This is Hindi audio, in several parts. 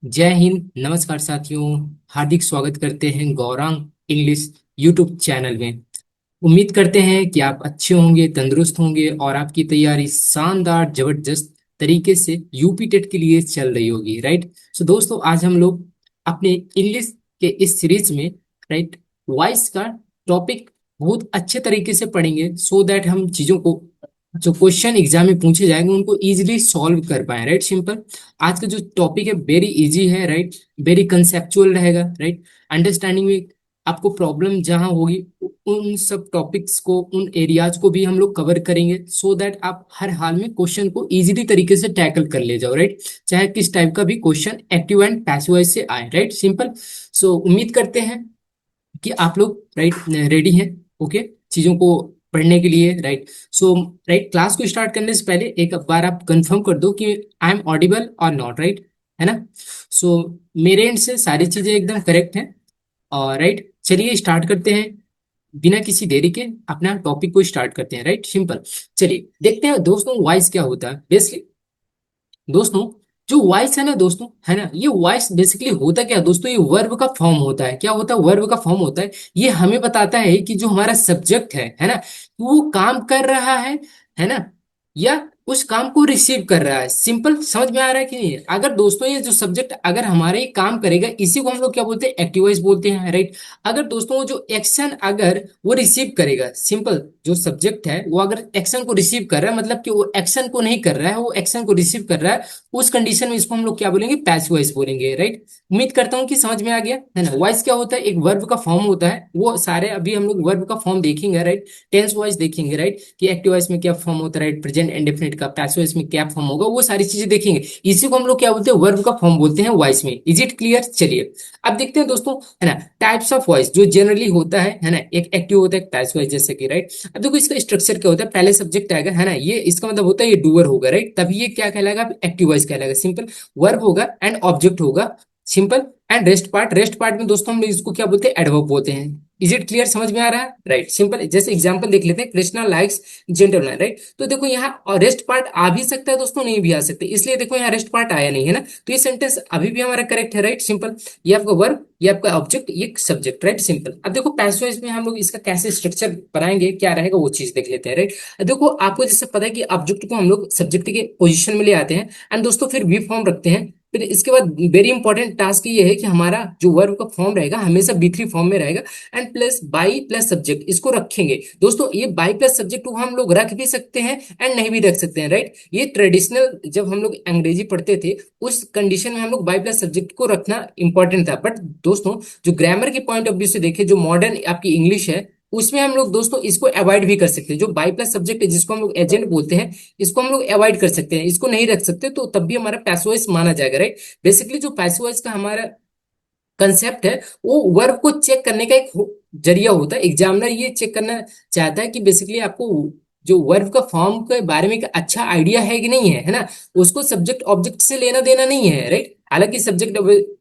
जय हिंद, नमस्कार साथियों। हार्दिक स्वागत करते हैं गौरांग इंग्लिश यूट्यूब चैनल में। उम्मीद करते हैं कि आप अच्छे होंगे, तंदुरुस्त होंगे और आपकी तैयारी शानदार जबरदस्त तरीके से यूपी टेट के लिए चल रही होगी। राइट। सो दोस्तों, आज हम लोग अपने इंग्लिश के इस सीरीज में, राइट, वॉइस का टॉपिक बहुत अच्छे तरीके से पढ़ेंगे सो दैट हम चीजों को, जो क्वेश्चन एग्जाम में पूछे जाएंगे, उनको इजीली सॉल्व कर पाए। Right, simple. आज का जो टॉपिक है वेरी इजी है। राइट, वेरी कंसेप्चुअल रहेगा। राइट, अंडरस्टैंडिंग में आपको प्रॉब्लम जहां होगी उन सब टॉपिक्स को, उन एरियाज को भी हम लोग कवर करेंगे सो दैट आप हर हाल में क्वेश्चन को इजीली तरीके से टैकल कर ले जाओ। राइट, चाहे किस टाइप का भी question active and passive voice से आए। Right, simple. सो उम्मीद करते हैं कि आप लोग, राइट, रेडी हैं। ओके, चीजों को पढ़ने के लिए। राइट। सो राइट, क्लास को स्टार्ट करने से पहले एक बार आप कंफर्म कर दो कि आई एम ऑडिबल और नॉट। राइट, है ना? सो मेरे एंड से सारी चीजें एकदम करेक्ट हैं। और राइट, चलिए स्टार्ट करते हैं। बिना किसी देरी के अपना टॉपिक को स्टार्ट करते हैं। Right, simple. चलिए देखते हैं दोस्तों, वॉइस क्या होता है बेसिकली। दोस्तों, जो वॉइस है ना दोस्तों, है ना, ये वॉइस बेसिकली होता क्या है दोस्तों? ये वर्ब का फॉर्म होता है। क्या होता है? वर्ब का फॉर्म होता है। ये हमें बताता है कि जो हमारा सब्जेक्ट है ना, वो काम कर रहा है ना, या उस काम को रिसीव कर रहा है। सिंपल, समझ में आ रहा है कि नहीं? अगर दोस्तों ये जो सब्जेक्ट अगर हमारे ये काम करेगा, इसी को हम लोग क्या बोलते हैं? एक्टिव वॉइस बोलते हैं। राइट। अगर दोस्तों वो जो एक्शन अगर वो रिसीव करेगा, सिंपल, जो सब्जेक्ट है वो अगर एक्शन को रिसीव कर रहा है, मतलब कि वो एक्शन को नहीं कर रहा है, वो एक्शन को रिसीव कर रहा है, उस कंडीशन में इसको हम लोग क्या बोलेंगे? पैसिव वॉइस बोलेंगे। राइट। उम्मीद करता हूँ कि समझ में आ गया, है ना? वॉइस क्या होता है? एक वर्ब का फॉर्म होता है। वो सारे अभी हम लोग वर्ब का फॉर्म देखेंगे। राइट, टेंस वॉइस देखेंगे। राइट, कि एक्टिव वॉइस में क्या फॉर्म होता है, राइट, प्रेजेंट इंडेफिनिट का, पैसिव वॉइस में क्या फॉर्म होगा, वो सारी चीजें देखेंगे। इसी को हम लोग क्या बोलते हैं? वर्ब का फॉर्म बोलते हैं वॉइस में। Is it clear? चलिए अब देखते हैं दोस्तों, है ना, टाइप्स ऑफ वॉइस जो जनरली होता है ना। एक एक्टिव होता है, एक पैसिव वॉइस, जैसे कि, राइट। अब देखो इसका स्ट्रक्चर क्या होता है। पहले सब्जेक्ट आएगा, है ना, ये इसका मतलब होता है ये डूअर होगा। राइट, तभी ये क्या कहलाएगा? एक्टिव वॉइस कहलाएगा। सिंपल, वर्ब होगा एंड ऑब्जेक्ट होगा। Simple. And rest part, rest part में दोस्तों हम लोग इसको क्या बोलते हैं? एडवर्ब बोलते हैं। Is it clear? समझ में आ रहा है? Right, simple. जैसे एग्जांपल देख लेते हैं, कृष्णा लाइक्स जेंटलमैन। राइट, तो देखो यहाँ रेस्ट पार्ट आ भी सकता है दोस्तों, नहीं भी आ सकते, इसलिए देखो यहाँ रेस्ट पार्ट आया नहीं, है ना, तो ये सेंटेंस अभी भी हमारा करेक्ट है। Right, simple. ये आपका वर्ब, ये आपका ऑब्जेक्ट, ये सब्जेक्ट। Right, simple. अब देखो पैसिव वॉइस में हम लोग इसका कैसे स्ट्रक्चर बनाएंगे, क्या रहेगा, वो चीज देख लेते हैं। राइट, देखो आपको जैसे पता है कि ऑब्जेक्ट को हम लोग सब्जेक्ट के पोजीशन में ले आते हैं एंड दोस्तों फिर वी फॉर्म रखते हैं। फिर इसके बाद वेरी इंपॉर्टेंट टास्क ये है कि हमारा जो वर्ब का फॉर्म रहेगा हमेशा बी थ्री फॉर्म में रहेगा and plus by plus subject इसको रखेंगे। दोस्तों ये बाई प्लस सब्जेक्ट को हम लोग रख भी सकते हैं एंड नहीं भी रख सकते हैं। राइट, ये ट्रेडिशनल जब हम लोग अंग्रेजी पढ़ते थे उस कंडीशन में हम लोग बाई प्लस सब्जेक्ट को रखना इंपॉर्टेंट था। बट दोस्तों जो ग्रामर के पॉइंट ऑफ व्यू से देखें, जो मॉडर्न आपकी इंग्लिश है, उसमें हम लोग दोस्तों इसको अवॉइड भी कर सकते हैं। जो बाई प्लस सब्जेक्ट है जिसको हम लोग एजेंट बोलते हैं, इसको हम लोग अवॉइड कर सकते हैं, इसको नहीं रख सकते, तो तब भी हमारा पैसिव वॉइस माना जाएगा। राइट, बेसिकली जो पैसिव वॉइस का हमारा कंसेप्ट है, वो वर्ब को चेक करने का एक जरिया होता है। एग्जामिनर ये चेक करना चाहता है कि बेसिकली आपको जो वर्ब का फॉर्म के बारे में एक अच्छा आइडिया है कि नहीं है ना, उसको सब्जेक्ट ऑब्जेक्ट से लेना देना नहीं है। राइट, हालांकि सब्जेक्ट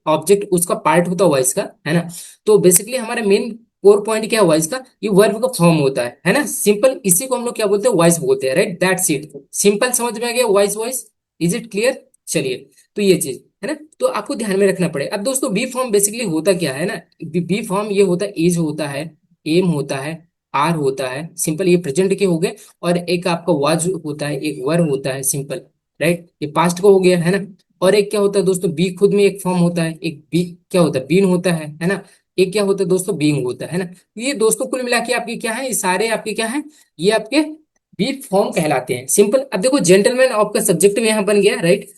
ऑब्जेक्ट उसका पार्ट होता है वॉइस का, है ना, तो बेसिकली हमारा मेन कोर पॉइंट क्या है वॉइस का? ये वर्ब का फॉर्म होता है ना, सिंपल। इसी को हम लोग क्या बोलते हैं? वॉइस बोलते हैं। Right, that's it, simple. समझ में आ गया? Voice, voice. Is it clear? चलिए, तो ये चीज है ना, तो आपको ध्यान में रखना पड़ेगा। अब दोस्तों बी फॉर्म बेसिकली होता क्या है ना, बी फॉर्म ये होता है, इज होता है, एम होता है, आर होता है। सिंपल, ये प्रेजेंट के हो गए। और एक आपका वाज होता है, एक वर होता है। सिंपल, राइट, ये पास्ट का हो गया, है ना। और एक क्या होता है दोस्तों? बी खुद में एक फॉर्म होता है, एक बी क्या होता है? बीन होता है ना। एक क्या होता है दोस्तों? बीइंग होता है ना। ये दोस्तों कुल मिला के आपके क्या है? ये सारे आपके क्या है? ये आपके बी फॉर्म कहलाते हैं। सिंपल। अब देखो जेंटलमैन आपका सब्जेक्ट में यहाँ बन गया। राइट,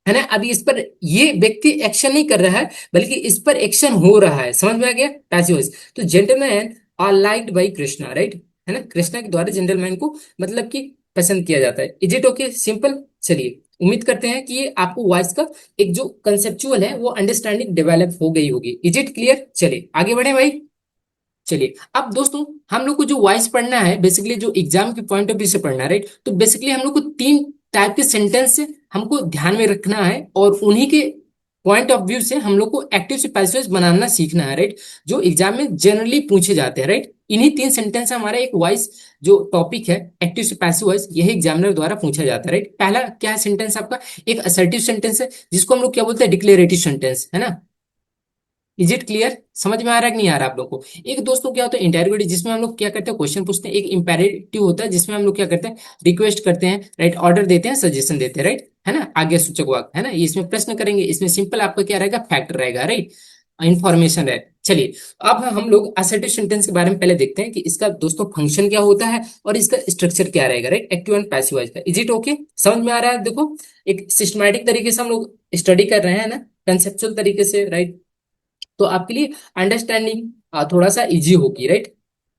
है ना। अभी इस पर ये व्यक्ति एक्शन नहीं कर रहा है, बल्कि इस पर एक्शन हो रहा है। समझ में आ गया? Passive voice. तो gentleman are liked by Krishna. Right, है ना, कृष्णा के द्वारा जेंटलमैन को मतलब कि पसंद किया जाता है। Is it okay? सिंपल। चलिए, उम्मीद करते हैं कि ये आपको वॉइस का एक जो कंसेप्चुअल है वो अंडरस्टैंडिंग डेवलप हो गई होगी। Is it clear? चलिए आगे बढ़े भाई। चलिए अब दोस्तों, हम लोग को जो वॉइस पढ़ना है बेसिकली, जो एग्जाम के पॉइंट ऑफ व्यू से पढ़ना है। राइट, तो बेसिकली हम लोग को तीन टाइप के सेंटेंस से हमको ध्यान में रखना है और उन्हीं के पॉइंट ऑफ व्यू से हम लोग को एक्टिव से पैसिव बनाना सीखना है। राइट, जो एग्जाम में जनरली पूछे जाते हैं। राइट, इन्हीं 3 सेंटेंस हमारा एक वॉइस जो टॉपिक है एक्टिव से पैसिव वॉइस, यही एग्जामिनर द्वारा पूछा जाता है, राइट। पहला क्या है सेंटेंस आपका, एक असर्टिव सेंटेंस है जिसको हम लोग क्या बोलते हैं, डिक्लेरेटिव सेंटेंस, है ना। इज इट क्लियर, समझ में आ रहा है कि नहीं आ रहा आप लोग को। एक दोस्तों क्या होता है इंटेरोगेटिव, जिसमें हम लोग क्या करते हैं, क्वेश्चन पूछते हैं। एक इंपेरेटिव होता है जिसमें हम लोग क्या करते हैं, रिक्वेस्ट करते हैं, राइट, ऑर्डर देते हैं, सजेशन देते हैं, राइट, है ना, आगे सूचक वाक्य, है ना। ये इसमें प्रश्न करेंगे, इसमें सिंपल आपका क्या रहेगा, फैक्ट रहेगा, राइट, इंफॉर्मेशन है। चलिए, अब हम लोग असर्टिव सेंटेंस के बारे में पहले देखते हैं कि इसका दोस्तों फंक्शन क्या होता है और इसका स्ट्रक्चर क्या रहेगा, right, active and passive voice का। इज इट ओके, समझ में आ रहा है। देखो, एक सिस्टमैटिक तरीके से हम लोग स्टडी कर रहे हैं ना, कंसेप्चुअल तरीके से, राइट, तो आपके लिए अंडरस्टैंडिंग थोड़ा सा इजी होगी, राइट,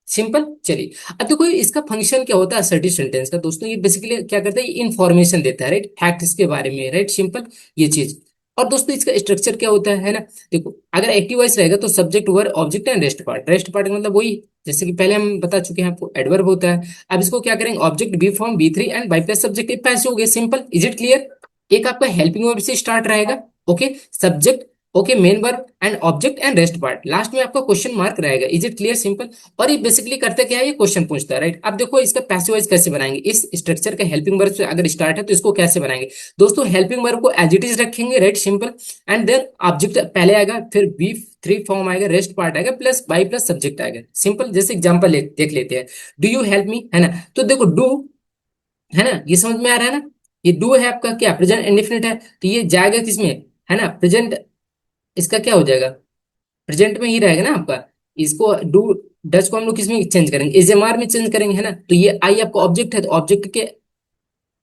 सिंपल। चलिए, अब देखो इसका फंक्शन क्या होता है असर्टिव सेंटेंस का दोस्तों, ये बेसिकली क्या करता है, ये इंफॉर्मेशन देता है, राइट, फैक्ट्स के बारे में, राइट, सिंपल ये चीज। और दोस्तों इसका स्ट्रक्चर क्या होता है ना, देखो अगर एक्टिव वॉइस रहेगा तो subject verb object and rest part. Rest part मतलब वही, जैसे कि पहले हम बता चुके हैं आपको, एडवर्ब होता है। अब इसको क्या करेंगे, ऑब्जेक्ट बी फॉर्म बी3 एंड बाई प्लस सब्जेक्ट पैसे हो गए, सिंपल। Is it clear. एक आपका हेल्पिंग वर्ब से स्टार्ट रहेगा, okay, subject, okay, main verb and object and rest part, last में आपका क्वेश्चन मार्क रहेगा। Is it clear, simple. और ये बेसिकली करते क्या है, ये क्वेश्चन पूछता है, राइट। अब देखो इसका पैसिव वॉइस कैसे बनाएंगे, इस स्ट्रक्चर का हेल्पिंग वर्ब से अगर स्टार्ट है तो इसको कैसे बनाएंगे दोस्तों, हेल्पिंग वर्ब को एज इट इज रखेंगे, right, simple. And then object पहले आएगा, फिर बी3 फॉर्म आएगा, रेस्ट पार्ट आएगा, प्लस बाई प्लस सब्जेक्ट आएगा, सिंपल। जैसे एग्जाम्पल देख लेते हैं, डू यू हेल्प मी, है ना। तो देखो डू, है ना, ये समझ में आ रहा है ना, ये डू है आपका क्या, प्रेजेंट इंडेफिनिट है, तो ये जाएगा किसमें, है ना, प्रेजेंट, इसका क्या हो जाएगा, प्रेजेंट में ही रहेगा ना आपका। इसको डू डच को हम लोग किसमें चेंज करेंगे, एसएमआर में चेंज करेंगे, है ना। तो ये आई आपका ऑब्जेक्ट है, तो ऑब्जेक्ट के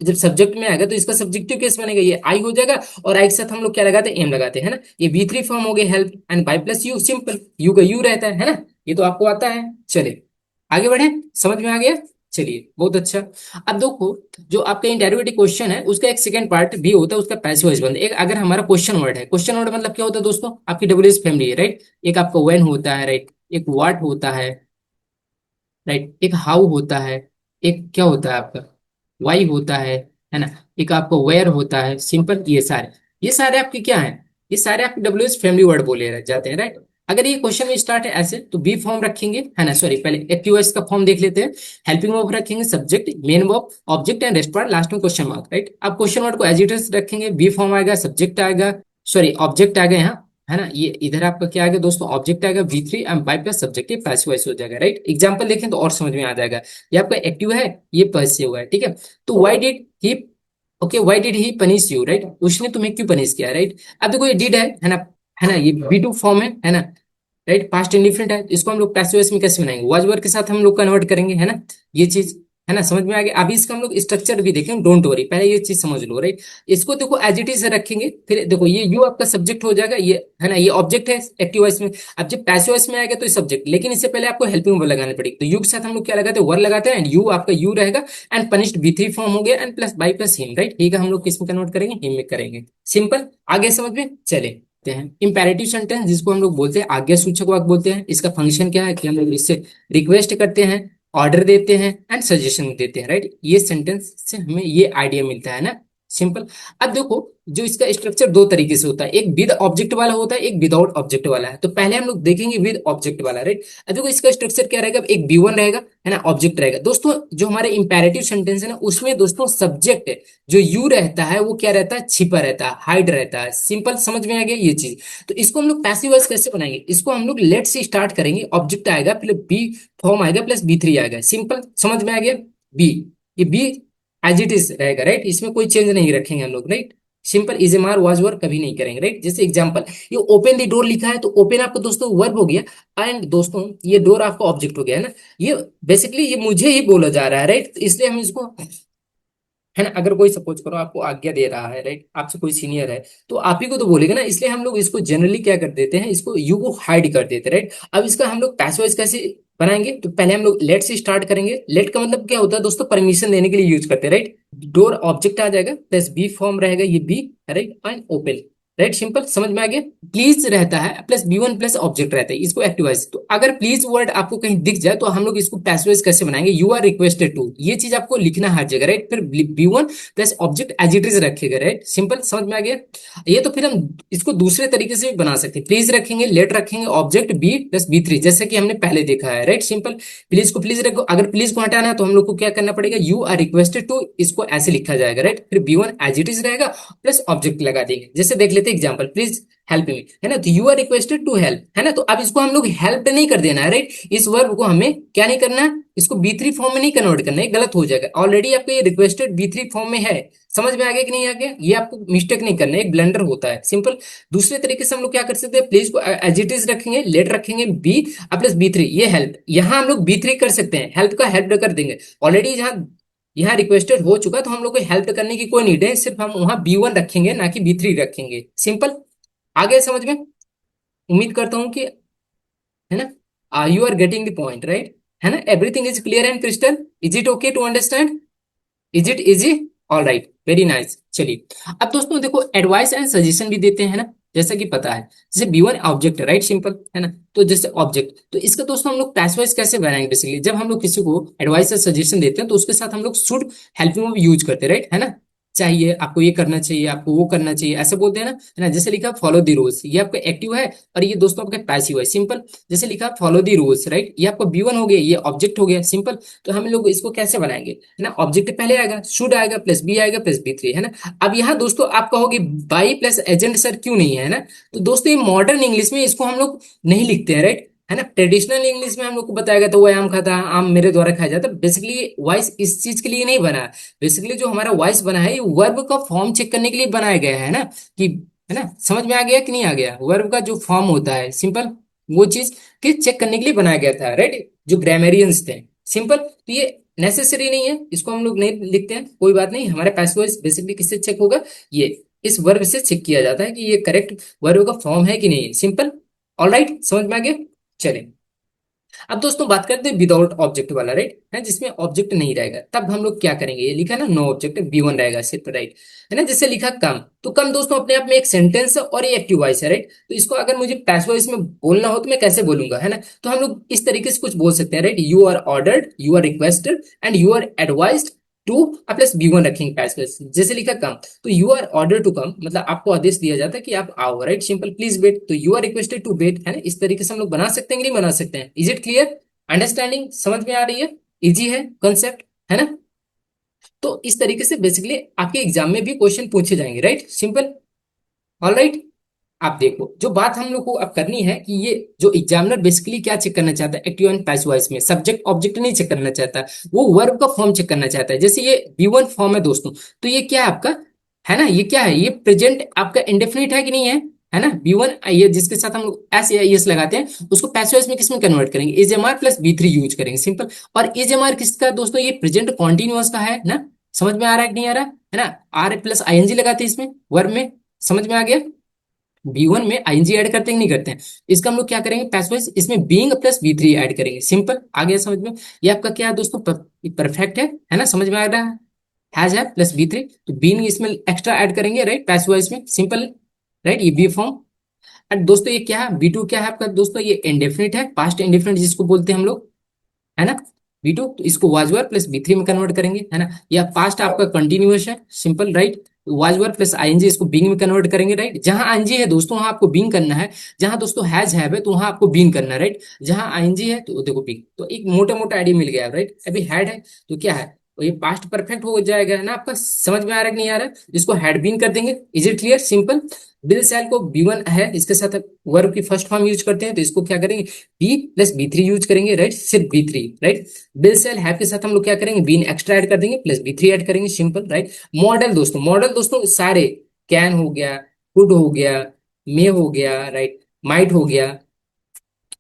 जब सब्जेक्ट में आएगा तो इसका सब्जेक्टिव केस बनेगा, ये आई हो जाएगा। और आई के साथ हम लोग क्या लगाते हैं, एम लगाते हैं, है ना। ये बी3 फॉर्म हो गया, help and by plus you, simple, you का यू रहता है ना। ये तो आपको आता है। चलिए आगे बढ़े, समझ में आ गया। चलिए बहुत अच्छा। अब देखो, जो आपका इंटेरोगेटिव क्वेश्चन है उसका एक सेकंड पार्ट भी होता है, उसका पैसिव वॉइस बनता है। एक अगर हमारा क्वेश्चन वर्ड है, क्वेश्चन वर्ड मतलब क्या होता है दोस्तों, आपकी डब्ल्यूएस फैमिली है, राइट। एक आपका व्हेन होता है, राइट, एक व्हाट होता है, राइट, एक हाउ होता है, एक क्या होता है आपका वाई होता है ना, एक आपका वेयर होता है, सिंपल। ये सारे आपके क्या है, ये सारे आपके डब्ल्यूएस फैमिली वर्ड बोले जाते हैं, राइट। अगर ये क्वेश्चन में स्टार्ट है ऐसे तो बी फॉर्म रखेंगे, है ना, सॉरी पहले एक्टिव का फॉर्म देख लेते हैं। हेल्पिंग वर्ब रखेंगे, subject, main verb, object and rest part, last में क्वेश्चन मार्क, राइट। अब क्वेश्चन वर्ड को एज इट इज रखेंगे, बी फॉर्म आएगा, सब्जेक्ट आएगा, सॉरी ऑब्जेक्ट आ गए यहाँ, है ना। ये इधर आपका क्या आ गया दोस्तों, ऑब्जेक्ट आएगा, V3 and by plus subject, ये पैसिव वॉइस हो जाएगा, राइट। एग्जांपल देखें तो और समझ में आ जाएगा। ये आपका एक्टिव है, ये पैसिव है, ठीक है। तो why did he, okay, why did he punish you, right, उसने तुम्हें क्यों पनिश किया, राइट। अब देखो ये डिड है ना, है ना, ये B2 फॉर्म है ना, राइट, पास्ट इंडिफिनिट है। इसको हम लोग पैसिव वॉइस में कैसे बनाएंगे, वाज वर्ब के साथ हम लोग कन्वर्ट करेंगे, है ना, ये चीज, है ना, समझ में आ गया। अभी इसका हम लोग स्ट्रक्चर भी देखेंगे, डोंट वरी, पहले ये चीज समझ लो, राइट। इसको देखो एज इट इज रखेंगे, फिर देखो ये यू आपका सब्जेक्ट हो जाएगा, ये, है ना, ये ऑब्जेक्ट है एक्टिव वॉइस में। अब जब पैसिव वॉइस में आएगा तो सब्जेक्ट, लेकिन इससे पहले आपको हेल्पिंग वर्ब लगानी पड़ेगी, तो यू के साथ हम लोग क्या लगाते हैं, वर्ब लगाते हैं, एंड यू आपका यू रहेगा, एंड पनिश्ड B3 फॉर्म हो गया, and plus by plus him, right. ठीक है, हम लोग किस में कन्वर्ट करेंगे, हिम में करेंगे, सिंपल। आगे समझ में चले हैं। इंपेरेटिव सेंटेंस जिसको हम लोग बोलते हैं आज्ञा सूचक वाक्य बोलते हैं, इसका फंक्शन क्या है कि हम लोग इससे रिक्वेस्ट करते हैं, ऑर्डर देते हैं एंड सजेशन देते हैं, राइट। ये सेंटेंस से हमें ये आइडिया मिलता है ना, सिंपल। अब देखो, जो इसका स्ट्रक्चर दो तरीके से होता है, एक विद ऑब्जेक्ट वाला होता है, एक विदाउट ऑब्जेक्ट वाला है। तो पहले हम लोग देखेंगे विद ऑब्जेक्ट वाला, राइट। अब देखो इसका स्ट्रक्चर क्या रहेगा, एक B1 रहेगा, है ना, ऑब्जेक्ट रहेगा दोस्तों। जो हमारे इंपेरेटिव सेंटेंस है ना, उसमें दोस्तों सब्जेक्ट जो यू रहता है वो क्या रहता है, छिपा रहता है, हाइड रहता है, सिंपल, समझ में आ गया ये चीज। तो इसको हम लोग पैसिव वॉइस कैसे बनाएंगे, इसको हम लोग लेट से स्टार्ट करेंगे, ऑब्जेक्ट आएगा, फिर बी फॉर्म आएगा, प्लस B3 आएगा, सिंपल, समझ में आ गया। बी, ये बी एज इट इज रहेगा, राइट, इसमें कोई चेंज नहीं रखेंगे हम लोग, राइट, सिंपल। इजेमार वाज वर्ब कभी नहीं करेंगे, राइट। जैसे एग्जांपल, ये ओपन द डोर लिखा है, तो ओपन आपको दोस्तों वर्ब हो गया, एंड दोस्तों ये डोर आपका ऑब्जेक्ट हो गया, है ना। ये बेसिकली ये मुझे ही बोला जा रहा है, राइट, इसलिए हम इसको, है ना, अगर कोई सपोज करो आपको आज्ञा दे रहा है, राइट, आपसे कोई सीनियर है तो आप ही को तो बोलेगा ना, इसलिए हम लोग इसको जनरली क्या कर देते हैं, इसको यू को हाइड कर देते हैं, राइट। अब इसका हम लोग पैसिव वॉइस कैसे बनाएंगे, तो पहले हम लोग लेट से स्टार्ट करेंगे। लेट का मतलब क्या होता है दोस्तों, परमिशन देने के लिए यूज करते हैं, राइट। डोर ऑब्जेक्ट आ जाएगा, प्लस बी फॉर्म रहेगा, ये be, right, and open, right, simple, समझ में आ गया। प्लीज रहता है प्लस बी1 प्लस ऑब्जेक्ट रहता है, इसको एक्टिवाइज। तो अगर प्लीज वर्ड आपको कहीं दिख जाए तो हम लोग इसको पैसिवाइज कैसे बनाएंगे, यू आर रिक्वेस्टेड टू, ये चीज आपको लिखना हर जगह, राइट। फिर बी1 plus object as it is रखेगा, राइट, सिंपल, समझ में आ गया। ये तो फिर हम इसको दूसरे तरीके से भी बना सकते हैं, प्लीज रखेंगे, लेट रखेंगे, ऑब्जेक्ट बी प्लस बी3, जैसे कि हमने पहले देखा है, राइट, सिंपल। प्लीज को प्लीज रखो, अगर प्लीज को हटाना है तो हम लोग को क्या करना पड़ेगा, यू आर रिक्वेस्टेड टू, इसको ऐसे लिखा जाएगा, राइट। फिर बी1 एज इट इज रहेगा, प्लस ऑब्जेक्ट लगा देंगे। जैसे देख लेते हैं एग्जांपल, प्लीज हेल्प मी, है ना, तो you are requested to help, है ना। तो अब इसको हम लोग हेल्प नहीं कर देना है, राइट। इस वर्ब को हमें क्या नहीं करना है, इसको बी3 फॉर्म में नहीं कन्वर्ट करना है, गलत हो जाएगा। ऑलरेडी आपको ये रिक्वेस्टेड बी3 फॉर्म में है, समझ में आ गया कि नहीं आ गया, ये आपको मिस्टेक नहीं करना है, एक ब्लंडर होता है, सिंपल। दूसरे तरीके से हम लोग क्या कर सकते हैं, प्लीज को एज इट इज रखेंगे, लेट रखेंगे, बी प्लस बी3, ये हेल्प, यहाँ हम लोग बी3 कर सकते हैं, हेल्प का हेल्प कर देंगे। ऑलरेडी जहाँ यहाँ रिक्वेस्टेड हो चुका, तो हम लोग को हेल्प करने की कोई नीड है, सिर्फ हम वहां बी1 रखेंगे, ना कि बी3 रखेंगे, सिंपल। आगे समझ में, उम्मीद करता हूं कि, है ना, you are getting the point, right, है ना, everything is clear and crystal, is it okay to understand, is it easy, all right, very nice. चलिए, अब दोस्तों देखो, एडवाइस एंड सजेशन भी देते हैं ना, जैसा कि पता है, जैसे बी1 ऑब्जेक्ट है, राइट, सिंपल, है ना। तो जैसे ऑब्जेक्ट, तो इसका दोस्तों हम लोग पैसिवाइज कैसे बनाएंगे, बेसिकली जब हम लोग किसी को एडवाइस या सजेशन देते हैं तो उसके साथ हम लोग शुड हेल्प में यूज करते हैं, राइट, है ना। चाहिए आपको, ये करना चाहिए आपको, वो करना चाहिए, ऐसे बोलते हैं ना, है ना। जैसे लिखा फॉलो द रूल्स, ये आपका एक्टिव है, और ये दोस्तों आपका पैसिव है, सिंपल। जैसे लिखा फॉलो द रूल्स, राइट, ये आपका बी1 हो गया, ये ऑब्जेक्ट हो गया, सिंपल। तो हम लोग इसको कैसे बनाएंगे, है ना, ऑब्जेक्ट पहले आएगा, शुड आएगा, प्लस बी आएगा, प्लस बी3, है ना। अब यहाँ दोस्तों आप कहोगे बाई प्लस एजेंट सर क्यों नहीं है ना, तो दोस्तों ये मॉडर्न इंग्लिश में इसको हम लोग नहीं लिखते हैं, राइट, है ना। ट्रेडिशनल इंग्लिश में हम लोग को बताया गया था, वो आम खाता, आम मेरे द्वारा खाया जाता, बेसिकली वॉइस इस चीज के लिए नहीं बना। बेसिकली जो हमारा वॉइस बना है, ये वर्ब का फॉर्म चेक करने के लिए बनाया गया है ना, कि, है ना, समझ में आ गया कि नहीं आ गया, वर्ब का जो फॉर्म होता है, सिंपल, वो चीज के चेक करने के लिए बनाया गया था, राइट, जो ग्रामेरियंस थे, सिंपल। तो ये नेसेसरी नहीं है, इसको हम लोग नहीं लिखते हैं, कोई बात नहीं। हमारे पास वॉइस बेसिकली किससे चेक होगा, ये इस वर्ब से चेक किया जाता है कि ये करेक्ट वर्ब का फॉर्म है कि नहीं, सिंपल, ऑल राइट, समझ में आ गया। चलें, अब दोस्तों बात करते हैं विदाउट ऑब्जेक्ट वाला, राइट, है, जिसमें ऑब्जेक्ट नहीं रहेगा, तब हम लोग क्या करेंगे, ये लिखा ना, नो ऑब्जेक्ट, बी1 रहेगा सिर्फ, राइट, है ना। जैसे लिखा कम, तो कम दोस्तों अपने आप में एक सेंटेंस है और ये एक्टिव वॉइस है, राइट। तो इसको अगर मुझे पैसिव वॉइस में बोलना हो तो मैं कैसे बोलूंगा, है ना। तो हम लोग इस तरीके से कुछ बोल सकते हैं, right, you are ordered, you are requested and you are advised to, plus बी1 रखेंगे पैसिव वॉइस। जैसे लिखा कम, तो you are order to come, मतलब आपको आदेश दिया जाता है कि आप आओ, राइट, सिंपल, प्लीज वेट, तो you are requested to wait, है ना। इस तरीके से हम लोग बना सकते हैं कि नहीं बना सकते हैं, इज इट क्लियर, अंडरस्टैंडिंग, समझ में आ रही है, इजी है कंसेप्ट, है ना। तो इस तरीके से बेसिकली आपके एग्जाम में भी क्वेश्चन पूछे जाएंगे, राइट, सिंपल, ऑल राइट। आप देखो, जो बात हम लोग को अब करनी है कि ये जो एग्जामिनर बेसिकली क्या चेक करना चाहता है, एक्टिव एंड पैसिव वॉइस में सब्जेक्ट ऑब्जेक्ट नहीं चेक करना चाहता, वो वर्ब का फॉर्म चेक करना चाहता है। जैसे ये बी1 फॉर्म है दोस्तों, तो ये क्या है आपका, है ना, ये क्या है, ये प्रेजेंट आपका इंडेफिनिट है कि नहीं है ना। बी1, ये जिसके साथ हम लोग एस या एस लगाते हैं, उसको पैसिव वॉइस में किस में कन्वर्ट करेंगे, इज एम आर प्लस बी3 यूज करेंगे, सिंपल। और इज एम आर किसका दोस्तों, ये प्रेजेंट कॉन्टिन्यूअस का है ना, समझ में आ रहा है कि नहीं आ रहा, है ना। आर प्लस आईएनजी लगाते हैं इसमें वर्ब में, समझ में आ गया। बी1 में आईएनजी ऐड करते हैं कि नहीं करते हैं, इसका हम लोग क्या करेंगे, पैसिव इसमें बीइंग प्लस बी3 ऐड करेंगे, सिंपल, आ गया समझ में। ये आपका क्या है दोस्तों, परफेक्ट है ना, समझ में आ रहा है, हैज है प्लस बी3, तो बीइंग इसमें एक्स्ट्रा ऐड करेंगे, राइट, पैसिव इसमें, सिंपल, राइट, ये बी फॉर्म। एंड दोस्तों ये क्या है, बी2 क्या है आपका दोस्तों, ये इंडेफिनिट है, पास्ट इंडेफिनिट जिसको बोलते हैं हम लोग, है ना, बी2, तो इसको वाज वर्ब प्लस बी3 में कन्वर्ट करेंगे, है ना। या पास्ट आपका कंटिन्यूअस है, simple, right, was verb plus ING, इसको बीइंग में कन्वर्ट करेंगे, राइट। जहां आईएनजी है दोस्तों वहां आपको बीइंग करना है, जहां दोस्तों है तो वहां आपको बीइंग करना है, राइट। जहां आईएनजी है तो देखो बीइंग, तो एक मोटा मोटा आइडिया मिल गया, राइट। अभी हैड है तो क्या है, तो ये पास्ट परफेक्ट हो जाएगा, है ना, आपका समझ में आ रहा है कि नहीं आ रहा है, इसको हैड बीन कर देंगे, is it clear, simple. Will shall को बी1 है, इसके साथ वर्ब की फर्स्ट फॉर्म यूज करते हैं, तो इसको क्या करेंगे, बी प्लस बी3 यूज करेंगे, राइट, सिर्फ बी3, राइट। बिल सेल हैव के साथ हम लोग क्या करेंगे, बीन एक्स्ट्रा ऐड कर देंगे, प्लस बी3 ऐड करेंगे, सिंपल, राइट। मॉडल दोस्तों सारे, कैन हो गया, कुड हो गया, मे हो गया, राइट, माइट हो गया,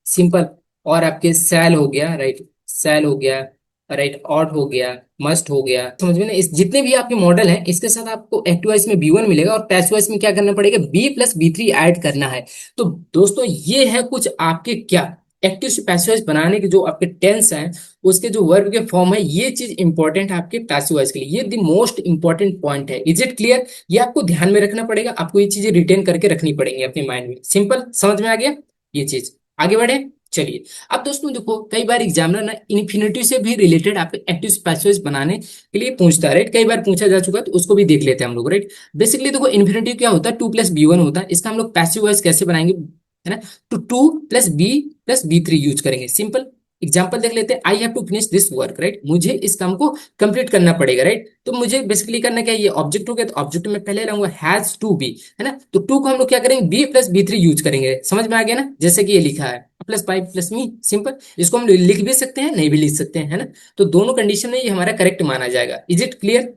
सिंपल, और आपके सेल हो गया, राइट, सेल हो गया, राइट, ऑट हो गया, मस्ट हो गया, समझ में ना। इस जितने भी आपके मॉडल हैं इसके साथ आपको एक्टिव वॉइस में बी1 मिलेगा, और पैसिव वॉइस में क्या करना पड़ेगा, बी प्लस बी3 ऐड करना है। तो दोस्तों ये है कुछ आपके क्या एक्टिव से पैसिव वॉइस बनाने के जो आपके टेंस हैं, उसके जो वर्ब के फॉर्म है, ये चीज इंपॉर्टेंट है आपके पैसिव वॉइस के लिए, ये द मोस्ट इंपॉर्टेंट पॉइंट है। Is it clear? ये आपको ध्यान में रखना पड़ेगा, आपको ये चीजें रिटेन करके रखनी पड़ेंगी अपने माइंड में। सिंपल, समझ में आ गया ये चीज? आगे बढ़े, चलिए। अब दोस्तों देखो, कई बार एग्जामिनर ना इन्फिनिटिव से भी रिलेटेड आपके एक्टिव पैसिव बनाने के लिए पूछता है, राइट? कई बार पूछा जा चुका है, तो उसको भी देख लेते हैं हम लोग, राइट? बेसिकली देखो, इन्फिनिटिव क्या होता है, 2 + B1 होता है, इसका हम लोग पैसिव वॉइस कैसे बनाएंगे, है ना? तो 2 + B + B3 यूज करेंगे। सिंपल एग्जाम्पल देख लेते हैं। I have to finish this work, right? मुझे इस काम को कंप्लीट करना पड़ेगा, राइट? तो मुझे बेसिकली करना क्या है, ये ऑब्जेक्ट हो गया, तो ऑब्जेक्ट में पहले लाऊंगा हैज टू बी, है ना? तो टू को हम लोग क्या करेंगे, B + B3 यूज करेंगे। समझ में आ गया ना? जैसे कि ये लिखा है +5 + मी, सिंपल। इसको हम लिख भी सकते हैं, नहीं भी लिख सकते हैं, है ना? तो दोनों कंडीशन में ये हमारा करेक्ट माना जाएगा। Is it clear?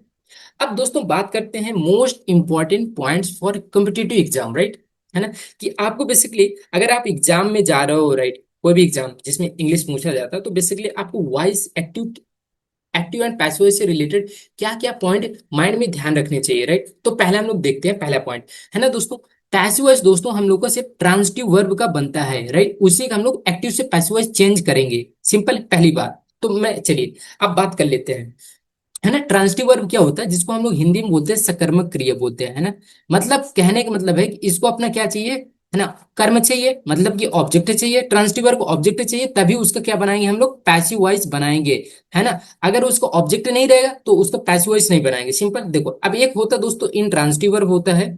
अब दोस्तों बात करते हैं most important points for competitive exam, right? है ना? कि आपको बेसिकली अगर आप एग्जाम में जा रहे हो, राइट, कोई भी एग्जाम जिसमें इंग्लिश पूछा जाता है, तो बेसिकली आपको voice active active and passive से रिलेटेड क्या क्या पॉइंट माइंड में ध्यान रखने चाहिए, राइट? तो पहले हम लोग देखते हैं पहला पॉइंट, है ना दोस्तों? पैसिव वॉइस दोस्तों हम लोग का सिर्फ ट्रांजिटिव वर्ब का बनता है, राइट? उसी का हम लोग एक्टिव से पैसिव वॉइस चेंज करेंगे। सिंपल, पहली बात। तो मैं चलिए अब बात कर लेते हैं, है ना? ट्रांजिटिव वर्ब क्या होता है, जिसको हम लोग हिंदी में बोलते हैं सकर्मक क्रिया बोलते हैं, है ना? मतलब कहने का मतलब है कि इसको अपना क्या चाहिए, है ना? कर्म चाहिए, मतलब कि ऑब्जेक्ट चाहिए। ट्रांजिटिव वर्ब को ऑब्जेक्ट चाहिए, तभी उसका क्या बनाएंगे हम लोग, पैसिव वॉइस बनाएंगे, है ना? अगर उसको ऑब्जेक्ट नहीं रहेगा तो उसका पैसिव वॉइस नहीं बनाएंगे। सिंपल देखो, अब एक होता है दोस्तों इंट्रांजिटिव वर्ब होता है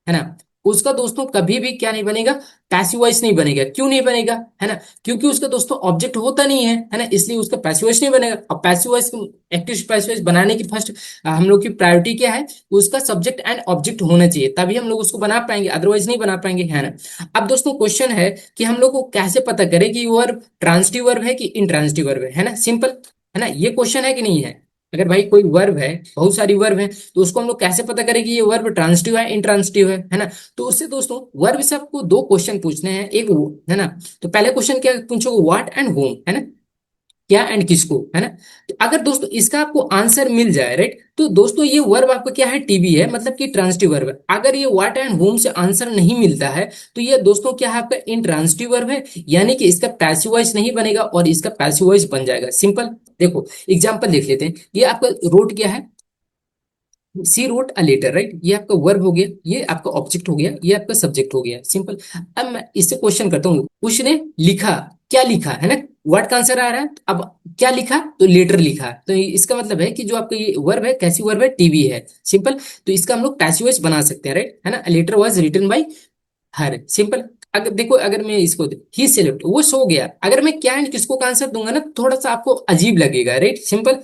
ना? उसका दोस्तों कभी भी क्या नहीं बनेगा, पैसिव वॉइस नहीं बनेगा। क्यों नहीं बनेगा, है ना? क्योंकि उसका दोस्तों ऑब्जेक्ट होता नहीं है ना? इसलिए उसका पैसिव वॉइस नहीं बनेगा। अब passive voice, active passive voice बनाने की फर्स्ट हम लोग की प्रायोरिटी क्या है, उसका सब्जेक्ट एंड ऑब्जेक्ट होना चाहिए, तभी हम लोग उसको बना पाएंगे, अदरवाइज नहीं बना पाएंगे, है ना? अब दोस्तों क्वेश्चन है कि हम लोग को कैसे पता करें कि वर्ब ट्रांजिटिव वर्ब है कि इंट्रांजिटिव वर्ब है ना? सिंपल, है ना? ये क्वेश्चन है कि नहीं है? अगर भाई कोई वर्ब है, बहुत सारी वर्ब है, तो उसको हम लोग कैसे पता करें कि ये वर्ब ट्रांजिटिव है इंट्रांजिटिव है ना? तो उससे दोस्तों वर्ब से आपको दो क्वेश्चन पूछने हैं, एक है ना? तो पहले क्वेश्चन क्या पूछोगे, व्हाट एंड होम, है ना? क्या एंड किसको, है ना? तो अगर दोस्तों इसका आपको आंसर मिल जाए, राइट, तो दोस्तों ये वर्ब आपका क्या है, टीबी है, मतलब कि ट्रांजिटिव वर्ब है। अगर ये व्हाट एंड होम से आंसर नहीं मिलता है, तो ये दोस्तों क्या है, आपका इंट्रांजिटिव वर्ब है, यानी कि इसका पैसिव वॉइस नहीं बनेगा और इसका पैसिव वॉइस बन जाएगा। सिंपल देखो एग्जाम्पल देख लेते हैं। ये आपका रोट क्या है, सी रोट अ लेटर, राइट? ये आपका वर्ब हो गया, ये आपका ऑब्जेक्ट हो गया, ये आपका सब्जेक्ट हो गया। सिंपल। अब मैं इससे क्वेश्चन करता हूँ, उसने लिखा, क्या लिखा, है ना? वर्ड का आंसर आ रहा है। अब क्या लिखा, तो लेटर लिखा। तो इसका मतलब है कि जो आपका ये वर्ब है, कैसी वर्ब है, टीवी है। सिंपल। तो इसका हम लोग पैसिव वॉइस बना सकते हैं, राइट, है ना? Letter was written by her. Simple. अगर देखो, अगर मैं इसको ही सेलेक्ट, वो सो गया, अगर मैं क्या एंड किसको का आंसर दूंगा ना, थोड़ा सा आपको अजीब लगेगा, राइट? सिंपल,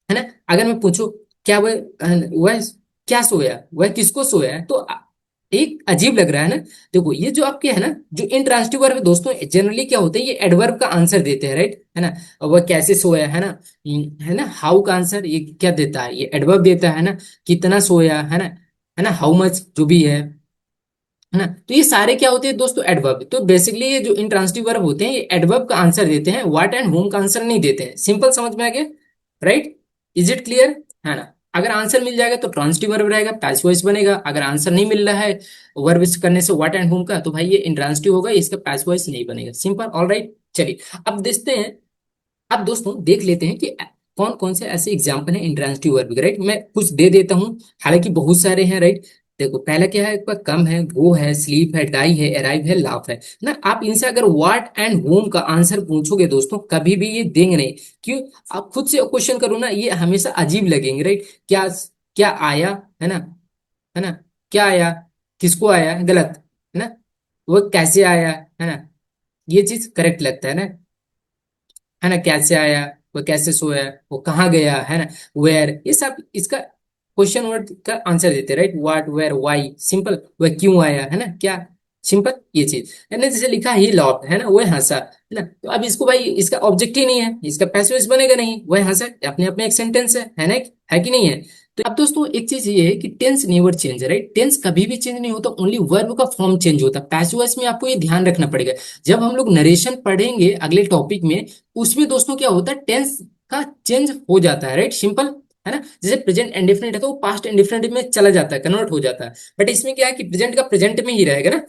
है ना? अगर मैं पूछूं क्या वह क्या सोया, वह किसको सोया है, तो एक अजीब लग रहा है ना? देखो ये जो आपके है ना, जो इंट्रांजिटिव वर्ब है दोस्तों, जनरली क्या होता है, ये एडवर्ब का आंसर देते हैं, राइट, है ना? वह कैसे सोया, है ना? है ना? हाउ का आंसर ये क्या देता है, ये एडवर्ब देता है ना? कितना सोया, है ना? हाउ मच जो भी है ना? तो ये सारे क्या होते हैं दोस्तों, एडवर्ब। तो बेसिकली ये जो इंट्रांजिटिव वर्ब होते हैं, ये एडवर्ब का आंसर देते हैं, व्हाट एंड होम का आंसर नहीं देते हैं। सिंपल, समझ में आ गया, राइट? इज इट क्लियर, है ना? अगर आंसर मिल जाएगा तो ट्रांजिटिव वर्ब रहेगा, पैसिव वॉइस बनेगा। अगर आंसर नहीं मिल रहा है वर्ब करने से व्हाट एंड होम का, तो भाई ये इंट्रांजिटिव होगा, इसका पैसिव वॉइस नहीं बनेगा। सिंपल, ऑल राइट, चलिए अब देखते हैं। अब दोस्तों देख लेते हैं कि कौन कौन से ऐसे एग्जाम्पल हैं इंट्रांजिटिव वर्ब के, राइट? मैं कुछ दे देता हूँ, हालांकि बहुत सारे हैं, राइट? देखो पहला क्या है, आपका कम है, गो है, स्लीप है, डाई है, अराइव है, लाफ है ना? आप इनसे अगर व्हाट एंड होम का आंसर पूछोगे दोस्तों, कभी भी ये देंगे नहीं। क्यों? आप खुद से क्वेश्चन करो ना, ये हमेशा अजीब लगेंगे, राइट? क्या, क्या आया, है ना? है ना? क्या आया, किसको आया, गलत, है ना? वो कैसे आया, है ना? ये चीज करेक्ट लगता है ना? कैसे आया, वो कैसे सोया, वो कहाँ गया, है ना? वेयर, ये सब इसका क्वेश्चन वर्ड का आंसर देते हैं, right? What, where, why. Simple, वह क्यों आया, है ना? क्या, सिंपल ये चीज है ना? जैसे लिखा ही लॉट, है ना? वह हंसा, है ना? तो अब इसको भाई, इसका ऑब्जेक्ट ही नहीं है, इसका पैसिव बनेगा नहीं, वह हंसा अपने अपने एक सेंटेंस है ना? है कि नहीं है? तो अब दोस्तों एक चीज ये है कि tense never change, right? Tense कभी भी चेंज नहीं होता, ओनली वर्ब का फॉर्म चेंज होता है। पैसिव वॉइस में आपको ये ध्यान रखना पड़ेगा। जब हम लोग नरेशन पढ़ेंगे अगले टॉपिक में, उसमें दोस्तों क्या होता है, टेंस का चेंज हो जाता है, राइट? सिंपल, है ना? जैसे प्रेजेंट इंडेफिनिट है, तो वो पास्ट इंडेफिनिट में चला जाता है, कन्वर्ट हो जाता है। बट इसमें क्या है कि प्रेजेंट का प्रेजेंट में ही रहेगा ना?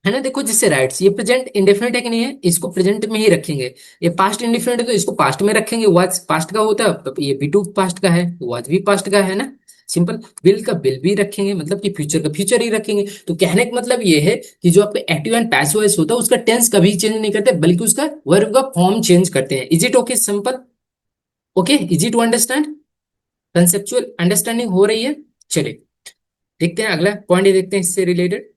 है ना। देखो जिससे राइट्स, ये प्रेजेंट इंडेफिनिट है कि नहीं है, इसको प्रेजेंट में ही रखेंगे। ये पास्ट इंडेफिनिट है तो इसको पास्ट में रखेंगे, वाज पास्ट का होता है, तो ये बी टू पास्ट का है, वाज भी पास्ट का है ना। सिंपल। विल का विल भी रखेंगे, मतलब कि फ्यूचर का फ्यूचर ही रखेंगे। तो कहने का मतलब ये है कि जो आपका एक्टिव एंड पैसिव वॉइस होता है उसका टेंस कभी चेंज नहीं करते, बल्कि उसका वर्ब का फॉर्म चेंज करते हैं। Is it okay? Simple. Okay, easy to understand? Conceptual understanding हो रही है? चलिए देखते हैं अगला पॉइंट, ये देखते हैं इससे रिलेटेड।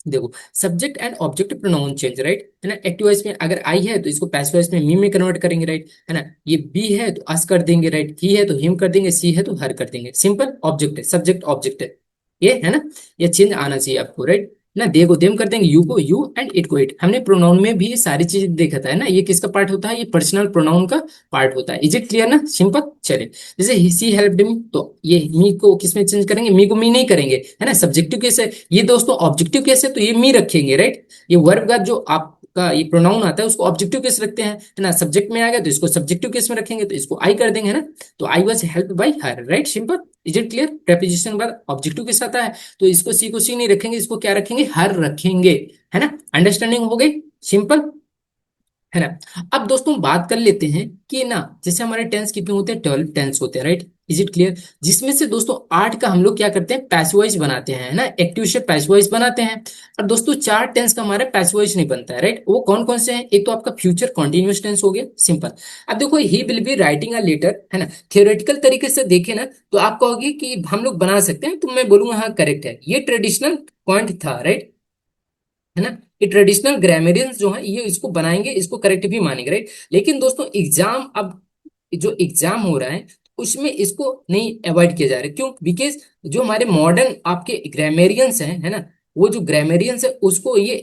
देखो, subject and object pronoun change, right, है ना। एक्टिव वॉइस में अगर आई है तो इसको पैसिव वॉइस में मी में कन्वर्ट करेंगे, राइट, है ना। ये बी है तो अस कर देंगे, राइट, ही है तो हिम कर देंगे, सी है तो हर कर देंगे। सिंपल। ऑब्जेक्ट है, सब्जेक्ट ऑब्जेक्ट है, ये है ना। ये चेंज आना चाहिए आपको, राइट ना। दे को देम कर देंगे, यू को यू एंड इट को इट। हमने प्रोनाउन में भी ये सारी चीज देखा था, है ना। ये किसका पार्ट होता है? ये पर्सनल प्रोनाउन का पार्ट होता है। इज इट क्लियर ना? सिंपल। चलिए, जैसे सी हेल्प्ड मी, तो ये मी को किस में चेंज करेंगे? मी को मी नहीं करेंगे, है ना। सब्जेक्टिव केस है ये दोस्तों, ऑब्जेक्टिव केस है तो ये मी रखेंगे, राइट। ये वर्ब का जो आपका ये प्रोनाउन आता है उसको ऑब्जेक्टिव केस रखते हैं, है ना। सब्जेक्ट में आ गया तो इसको सब्जेक्टिव केस में रखेंगे, तो इसको आई कर देंगे, है ना। तो I was help by her, right, simple. Is it clear? Preposition के बाद ऑब्जेक्टिव के साथ है तो इसको सी को सी नहीं रखेंगे, इसको क्या रखेंगे? हर रखेंगे, है ना। अंडरस्टैंडिंग हो गई? सिंपल, है ना। अब दोस्तों बात कर लेते हैं कि ना, जैसे हमारे टेंस कितने होते हैं? 12 टेंस होते हैं, राइट। Is it clear? जिसमें से दोस्तों 8 का हम लोग क्या करते हैं? पैसिवाइज बनाते हैं, है ना। एक्टिव से पैसिवाइज बनाते हैं। और दोस्तों 4 टेंस का हमारा पैसिवाइज नहीं बनता है, राइट। वो कौन कौन से हैं? एक तो आपका फ्यूचर कॉन्टिन्यूअस टेंस हो गया, सिंपल। अब देखो, he will be writing a letter, है ना। थियोरेटिकल तरीके से देखे ना तो आप कहोगे कि हम लोग बना सकते हैं, तो मैं बोलूंगा हाँ करेक्ट है, ये ट्रेडिशनल पॉइंट था, राइट, है ना। ये ट्रेडिशनल ग्रामेरियंस जो है ये इसको बनाएंगे, इसको करेक्ट भी मानेंगे, राइट। लेकिन दोस्तों एग्जाम, अब जो एग्जाम हो रहा है उसमें इसको नहीं अवॉइड किया जा रहा है। क्यों? बिकॉज जो हमारे मॉडर्न आपके ग्रामेरियंस हैं, है ना, वो जो ग्रामेरियंस है उसको ये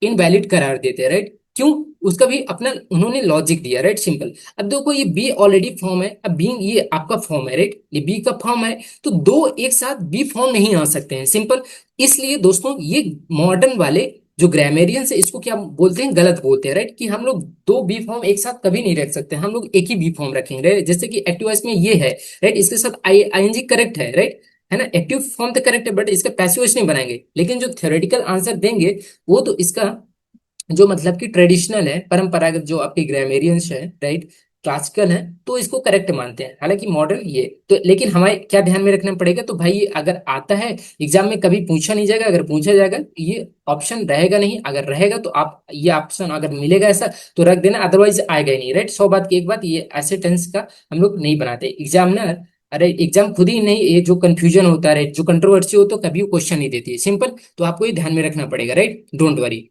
इनवैलिड करार देते हैं, राइट। क्यों? उसका भी अपना उन्होंने लॉजिक दिया, राइट, सिंपल। अब देखो, ये बी ऑलरेडी फॉर्म है, अब बी ये आपका फॉर्म है, राइट, ये बी का फॉर्म है, तो दो एक साथ बी फॉर्म नहीं आ सकते हैं, सिंपल। इसलिए दोस्तों ये मॉडर्न वाले जो ग्रामेरियंस है इसको क्या बोलते हैं? गलत बोलते हैं, राइट, कि हम लोग दो बी फॉर्म एक साथ कभी नहीं रख सकते, हम लोग एक ही बी फॉर्म रखेंगे, right? जैसे कि एक्टिव वॉइस में ये है, राइट, इसके साथ आई आईएनजी करेक्ट है, राइट, है ना। एक्टिव फॉर्म तो करेक्ट है बट इसका पैसिव वॉइस नहीं बनाएंगे, लेकिन जो थ्योरेटिकल आंसर देंगे वो तो इसका जो मतलब कि ट्रेडिशनल है, परंपरागत जो आपके ग्रामेरियंस है, राइट, क्लासिकल है, तो इसको करेक्ट मानते हैं। हालांकि मॉडर्न ये तो, लेकिन हमें क्या ध्यान में रखना पड़ेगा? तो भाई ये अगर आता है एग्जाम में कभी पूछा नहीं जाएगा, अगर पूछा जाएगा ये ऑप्शन रहेगा नहीं, अगर रहेगा तो आप ये ऑप्शन अगर मिलेगा ऐसा तो रख देना, अदरवाइज आएगा ही नहीं, राइट। 100 बात की एक बात, ये ऐसे टेंस का हम लोग नहीं बनाते एग्जामिनर। अरे एग्जाम खुद ही नहीं, ये जो कंफ्यूजन होता है, जो कंट्रोवर्सी हो तो कभी क्वेश्चन नहीं देती है, सिंपल। तो आपको ये ध्यान में रखना पड़ेगा, राइट, डोंट वरी।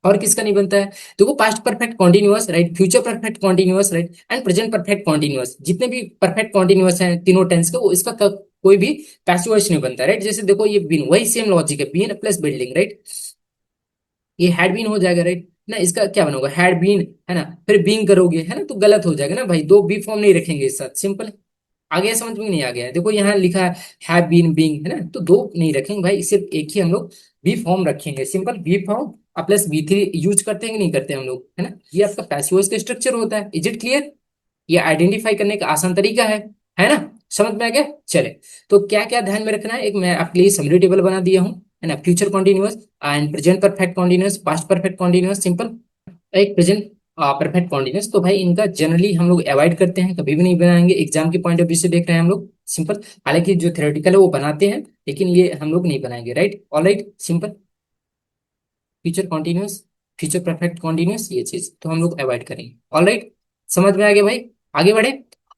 और किसका नहीं बनता है? देखो, past perfect continuous, right, future perfect continuous, right, and present perfect continuous, जितने भी परफेक्ट कॉन्टिन्यूअस हैं तीनों टेंस के, वो इसका कोई भी पैसिव वॉइस नहीं बनता, राइट। जैसे देखो, ये बीन, वही सेम लॉजिक है, बीन प्लस बिल्डिंग, राइट, ये हैड बीन हो जाएगा, राइट ना। इसका क्या बनोगा? हैड बीन, है ना, फिर बीइंग करोगे, है ना, तो गलत हो जाएगा ना भाई, दो बी फॉर्म नहीं रखेंगे इस साथ, सिंपल। आ गया समझ में? नहीं आ गया? देखो यहाँ लिखा है हैव बीन बीइंग, है ना, तो दो नहीं रखेंगे भाई, सिर्फ एक ही हम लोग बी फॉर्म रखेंगे, simple. Be form plus be three use करते हैं कि नहीं करते हम लोग, है ना। ये आपका पैसिव वॉइस का स्ट्रक्चर होता है। Is it clear? ये आइडेंटिफाई करने का आसान तरीका है ना। समझ में आ गया? चले, तो क्या क्या ध्यान में रखना है, एक मैं आपके लिए समरी टेबल बना दिया हूँ, है ना। Future continuous and present perfect continuous, past perfect continuous, simple. एक प्रेजेंट परफेक्ट कॉन्टिन्यूअस, तो भाई इनका जनरली हम लोग अवॉइड करते हैं, कभी भी नहीं बनाएंगे, एग्जाम के पॉइंट ऑफ व्यू से देख रहे हैं हम लोग, सिंपल। हालांकि जो थ्योरेटिकल है वो बनाते हैं, लेकिन ये हम लोग नहीं बनाएंगे, right, all right, simple. Future continuous, future perfect continuous, ये चीज तो हम लोग अवॉइड करेंगे, ऑल राइट। समझ में आ गया भाई? आगे बढ़े।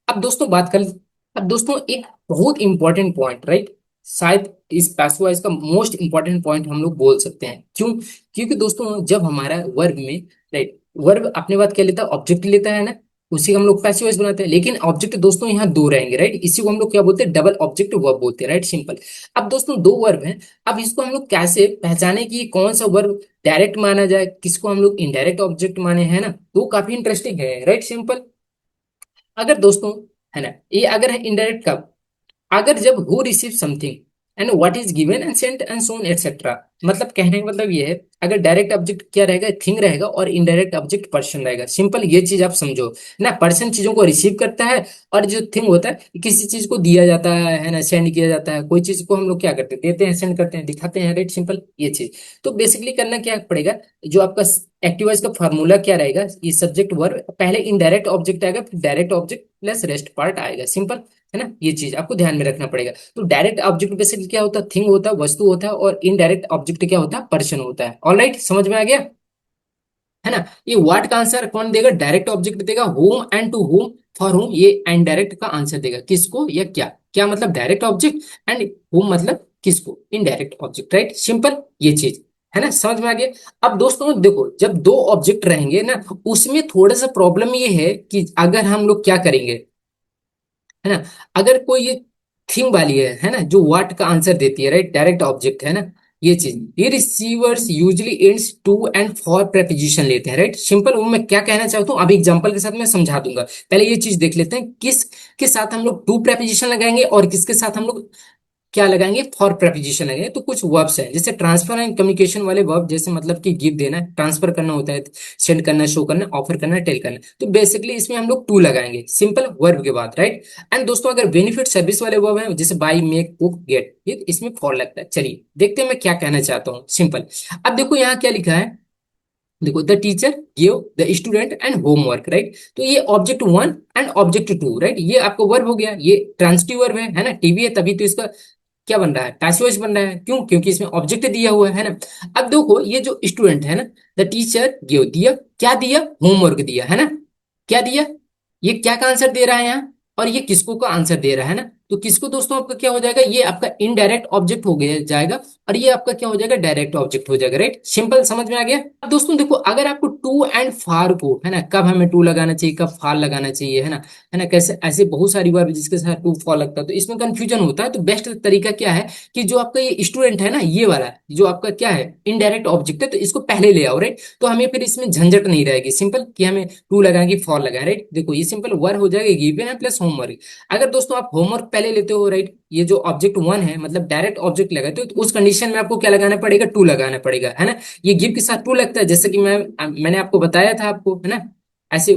अब दोस्तों बात कर, अब दोस्तों एक बहुत इंपॉर्टेंट पॉइंट, राइट, शायद इस पैसिव वॉइस का मोस्ट इंपॉर्टेंट पॉइंट हम लोग बोल सकते हैं। क्यों? क्योंकि दोस्तों जब हमारा वर्ब में, राइट, वर्ब अपने बात क्या लेता है? ऑब्जेक्ट लेता है ना, उसी को हम लोग पैसिव वॉइस बनाते हैं, लेकिन ऑब्जेक्ट दोस्तों यहाँ दो रहेंगे, राइट, इसी को हम लोग क्या बोलते हैं? डबल ऑब्जेक्ट वर्ब बोलते हैं, राइट, सिंपल। अब दोस्तों दो वर्ब हैं, अब इसको हम लोग कैसे पहचाने कि कौन सा वर्ब डायरेक्ट माना जाए, किसको हम लोग इनडायरेक्ट ऑब्जेक्ट माने, है ना, तो काफी इंटरेस्टिंग है, राइट, सिंपल। अगर दोस्तों, है ना, ये अगर है इनडायरेक्ट कब? अगर जब who receive something, and what is given and sent and so on etcetera. मतलब कहने का मतलब ये है, अगर डायरेक्ट ऑब्जेक्ट क्या रहेगा, थिंग रहेगा, और इनडायरेक्ट ऑब्जेक्ट पर्सन रहेगा। सिंपल ये चीज आप समझो ना, पर्सन चीजों को रिसीव करता है, और जो थिंग होता है किसी चीज को दिया जाता है ना, सेंड किया जाता है। कोई चीज को हम लोग क्या करते हैं, देते हैं, सेंड करते हैं, दिखाते हैं, राइट। सिंपल ये चीज। तो बेसिकली करना क्या पड़ेगा, जो आपका एक्टिवाइज का फार्मूला क्या रहेगा, ये सब्जेक्ट वर्ब पहले इनडायरेक्ट ऑब्जेक्ट आएगा, फिर direct object plus rest part आएगा। सिंपल है ना, ये चीज आपको ध्यान में रखना पड़ेगा। तो डायरेक्ट ऑब्जेक्ट बेसिकली क्या होता है, थिंग होता है, वस्तु होता है, और इनडायरेक्ट ऑब्जेक्ट क्या होता है, पर्सन होता है। ऑलराइट, समझ में आ गया है ना। ये व्हाट का आंसर कौन देगा, डायरेक्ट ऑब्जेक्ट देगा, whom and to whom, for whom ये इनडायरेक्ट का आंसर देगा, किसको या क्या। क्या मतलब डायरेक्ट ऑब्जेक्ट, एंड होम मतलब किसको, इनडायरेक्ट ऑब्जेक्ट, राइट। सिंपल ये चीज है ना, समझ में आ गया। अब दोस्तों देखो, जब दो ऑब्जेक्ट रहेंगे ना, उसमें थोड़ा सा प्रॉब्लम ये है कि अगर हम लोग क्या करेंगे, है ना, अगर कोई ये थिंग वाली है ना, जो व्हाट का आंसर देती है, राइट, डायरेक्ट ऑब्जेक्ट है ना, ये चीज, ये receivers usually ends to and for preposition लेते हैं, राइट। सिंपल वो मैं क्या कहना चाहता हूँ, अब एग्जांपल के साथ मैं समझा दूंगा। पहले ये चीज देख लेते हैं, किस के साथ हम लोग टू प्रेपोजिशन लगाएंगे और किसके साथ हम लोग क्या लगाएंगे, फॉर प्रेपोजिशन लगाएंगे। तो कुछ वर्ब्स हैं, जैसे ट्रांसफर एंड कम्युनिकेशन वाले वर्ब, जैसे मतलब कि गिव देना है, ट्रांसफर करना होता है, सेंड करना, शो करना, ऑफर करना, टेल करना। तो बेसिकली इसमें हम लोग टू लगाएंगे, सिंपल वर्ब के बाद, राइट। एंड दोस्तों अगर बेनिफिट सर्विस वाले वर्ब हैं, जैसे बाई, मेक, कुक, गेट, ये इसमें फॉर लगता है। चलिए देखते हैं मैं क्या कहना चाहता हूँ। सिंपल, अब देखो यहाँ क्या लिखा है, देखो the teacher give the student and homework, right. तो ये object one and object two, right, ये आपको वर्ब हो गया, ये ट्रांसिटिव वर्ब है ना, टीवी है, तभी तो इसका क्या बन रहा है, पैसिव वॉइस बन रहा है। क्यों, क्योंकि इसमें ऑब्जेक्ट दिया हुआ है ना। अब देखो ये जो स्टूडेंट है ना, द टीचर गिव दिया, क्या दिया, होमवर्क दिया है ना, क्या दिया, ये क्या का आंसर दे रहा है यहाँ, और ये किसको का आंसर दे रहा है ना। तो किसको दोस्तों आपका क्या हो जाएगा, ये आपका इनडायरेक्ट ऑब्जेक्ट हो गया जाएगा, और ये आपका क्या हो जाएगा, डायरेक्ट ऑब्जेक्ट हो जाएगा, राइट। सिंपल, समझ में आ गया। अब दोस्तों देखो, अगर आपको टू एंड फार को, है ना, कब हमें टू लगाना चाहिए, कब फार लगाना चाहिए, है ना, कैसे, ऐसे बहुत सारी वर्ब जिसके साथ टू फॉर लगता है, तो इसमें कंफ्यूजन होता है। तो बेस्ट तरीका क्या है कि जो आपका ये स्टूडेंट है ना, ये वाला जो आपका क्या है, इनडायरेक्ट ऑब्जेक्ट है, तो इसको पहले ले आओ, राइट। तो हमें फिर इसमें झंझट नहीं रहेगी, सिंपल कि हमें टू लगाएंगे, फॉर लगाए, राइट। देखो ये सिंपल वर्ब हो जाएगा, गिवन है प्लस होमवर्क। अगर दोस्तों आप होमवर्क पहले लेते हो, राइट, ये जो ऑब्जेक्ट वन है, मतलब डायरेक्ट ऑब्जेक्ट लगाते हो, तो उस कंडीशन में आपको क्या लगाना पड़ेगा, टू लगाना पड़ेगा, है ना। ये गिव के साथ टू लगता है, जैसे कि मैंने आपको बताया था आपको, है ना। ऐसे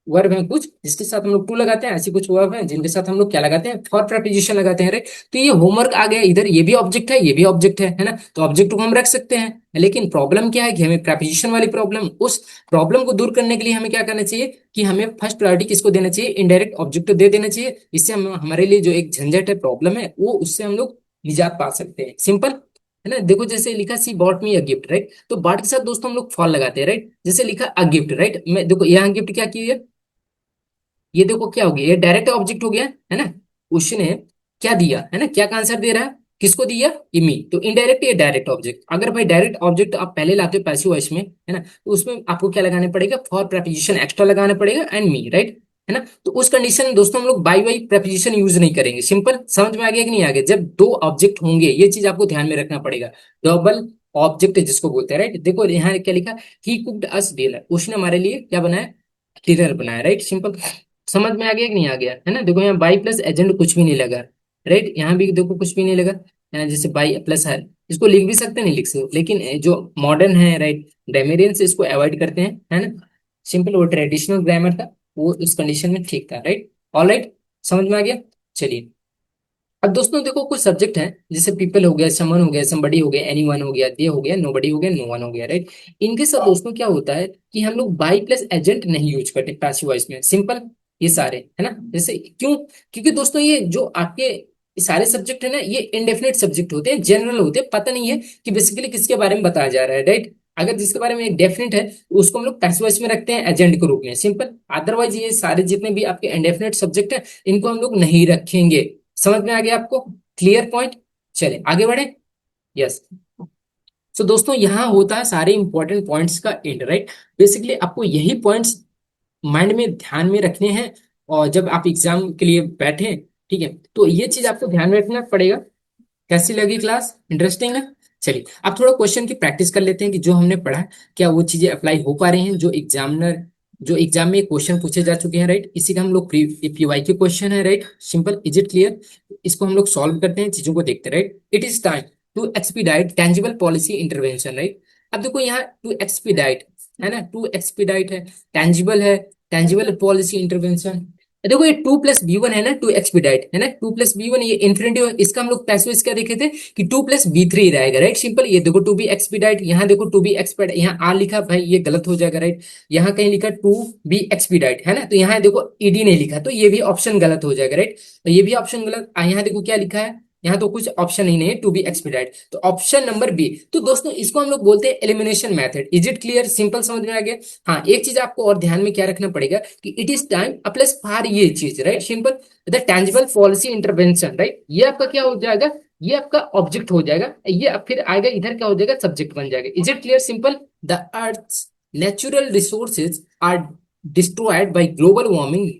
वर्ब है कुछ जिसके साथ हम लोग टू लगाते हैं, ऐसी कुछ वर्ब है जिनके साथ हम लोग क्या लगाते हैं, फॉर प्रपोजिशन लगाते हैं, राइट। तो ये होमवर्क आ गया इधर, ये भी ऑब्जेक्ट है, ये भी ऑब्जेक्ट है ना। तो ऑब्जेक्ट को हम रख सकते हैं, लेकिन प्रॉब्लम क्या है कि हमें प्रपोजिशन वाली प्रॉब्लम, उस प्रॉब्लम को दूर करने के लिए हमें क्या करना चाहिए कि हमें फर्स्ट प्रायोरिटी किसको देना चाहिए, इनडायरेक्ट ऑब्जेक्ट को दे देना चाहिए। इससे हम हमारे लिए जो एक झंझट है, प्रॉब्लम है, वो उससे हम लोग निजात पा सकते हैं। सिंपल है ना। देखो जैसे लिखा she bought me a gift, right, तो बॉट के साथ दोस्तों हम लोग फॉर लगाते हैं, राइट। जैसे लिखा अ गिफ्ट, राइट, मैं देखो यहाँ गिफ्ट क्या की है, ये देखो क्या हो गया, ये डायरेक्ट ऑब्जेक्ट हो गया, है ना। उसने क्या दिया, है ना, क्या का आंसर दे रहा है, किसको दिया, इमी। तो इनडायरेक्ट, ये डायरेक्ट ऑब्जेक्ट। अगर भाई डायरेक्ट ऑब्जेक्ट आप पहले लाते हो पैसिव वॉइस में, है ना, तो उसमें आपको क्या लगाना पड़ेगा, फॉर प्रपोजिशन एक्स्ट्रा लगाना पड़ेगा, एंड मी, राइट, है ना। तो उस कंडीशन में दोस्तों हम लोग बाई बाई प्रपोजिशन यूज नहीं करेंगे। सिंपल, समझ में आ गया कि नहीं आ गया। जब दो ऑब्जेक्ट होंगे, ये चीज आपको ध्यान में रखना पड़ेगा। डबल ऑब्जेक्ट जिसको बोलते हैं, राइट। देखो यहाँ क्या लिखा, ही कुक्ड अस डिनर, उसने हमारे लिए क्या बनाया, डिनर बनाया, राइट। सिंपल, समझ में आ गया कि नहीं आ गया, है ना। देखो यहाँ बाई प्लस एजेंट कुछ भी नहीं लगा, राइट, यहाँ भी देखो कुछ भी नहीं लगा, है ना। जैसे बाई प्लस है, इसको लिख भी सकते हैं, नहीं लिख सकते, लेकिन जो मॉडर्न है, राइट, ग्रामेरियन से इसको अवॉइड करते हैं, है ना। सिंपल वो ट्रेडिशनल ग्रामर था, वो उस कंडीशन में ठीक था, राइट। ऑल राइट, समझ में आ गया। चलिए, अब दोस्तों देखो कुछ सब्जेक्ट हैं, जैसे पीपल हो गया, समन हो गया, समबडी हो गया, एनीवन हो गया, दे हो गया, नोबडी हो गया, नो वन हो गया, राइट। इनके साथ दोस्तों क्या होता है कि हम लोग बाई प्लस एजेंट नहीं यूज करते पैसिव वॉइस में। सिंपल, ये सारे है ना, जैसे क्यों, क्योंकि दोस्तों ये जो आपके ये सारे सब्जेक्ट है ना, ये इंडेफिनिट सब्जेक्ट होते हैं, जनरल होते हैं, पता नहीं है कि बेसिकली किसके बारे में बताया जा रहा है, राइट। अगर जिसके बारे में एक डेफिनेट है, तो उसको हम लोग पैसिव वॉइस में रखते हैं एजेंट के रूप में। सिंपल, अदरवाइज ये सारे जितने भी आपके इंडेफिनिट सब्जेक्ट है, इनको हम लोग नहीं रखेंगे। समझ में आ गया आपको, क्लियर पॉइंट। चले आगे बढ़े, यस। सो दोस्तों यहाँ होता है सारे इंपॉर्टेंट पॉइंट्स का एंड, राइट। बेसिकली आपको यही पॉइंट्स माइंड में ध्यान में रखने हैं, और जब आप एग्जाम के लिए बैठे, ठीक है, तो ये चीज आपको ध्यान में रखना पड़ेगा। कैसी लगी क्लास, इंटरेस्टिंग है। चलिए अब थोड़ा क्वेश्चन की प्रैक्टिस कर लेते हैं कि जो हमने पढ़ा क्या वो चीजें अप्लाई हो पा रही हैं, जो एग्जाम में क्वेश्चन पूछे जा चुके हैं, राइट। इसी का हम लोग पीवाई के क्वेश्चन है, right. Simple, is it clear. इसको हम लोग सॉल्व करते हैं, चीजों को देखते हैं, right. It is time to expedite tangible policy intervention, right. अब देखो यहाँ टू एक्सपीडाइट है ना, टू एक्सपीडाइट है, टेंजिबल पॉलिसी इंटरवेंशन। देखो ये 2 + B1 है ना, टू एक्सपीडाइट है ना, 2 + B1, ये इन्फिनिटिव है, इसका हम लोग पैसिव क्या देखे थे कि 2 + B3 रहेगा, राइट। सिंपल। ये देखो टू बी एक्सपीडाइट, यहाँ देखो टू बी एक्सपीडाइट, यहाँ आर लिखा भाई, ये गलत हो जाएगा, राइट। यहाँ कहीं लिखा टू बी एक्सपीडाइट है ना, तो यहाँ देखो ईडी नहीं लिखा, तो ये भी ऑप्शन गलत हो जाएगा, राइट। तो ये भी ऑप्शन गलत। यहाँ देखो क्या लिखा है, यहाँ तो कुछ ऑप्शन ही नहीं है, टू बी एक्सपीडाइट, तो ऑप्शन नंबर बी। तो दोस्तों इसको हम लोग बोलते हैं elimination method. Is it clear, simple, समझ में आ गया। हाँ, एक चीज आपको और ध्यान में क्या रखना पड़ेगा कि it is time plus for, ये चीज, right, simple. The tangible policy intervention, right, ये आपका क्या हो जाएगा, ये आपका ऑब्जेक्ट हो जाएगा, ये अब फिर आएगा इधर क्या हो जाएगा, सब्जेक्ट बन जाएगा। Is it clear, simple. The earth natural resources are destroyed by global warming,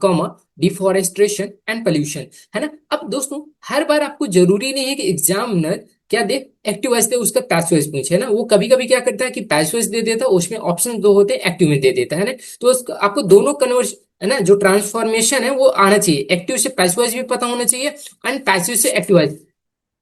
comma, deforestation and pollution, है ना। अब दोस्तों हर बार आपको जरूरी नहीं है कि एग्जामिनर क्या दे, एक्टिव वॉइस दे, उसका पैसिव वॉइस पूछे, है ना। वो कभी कभी क्या करता है कि पैसिव वॉइस दे देता है, उसमें ऑप्शन दो होते हैं, एक्टिव में दे देता है ना। तो आपको दोनों कन्वर्स, है ना, जो ट्रांसफॉर्मेशन है वो आना चाहिए, एक्टिव से पैसिव वॉइस भी पता होना चाहिए एंड पैसिव से एक्टिव वॉइस।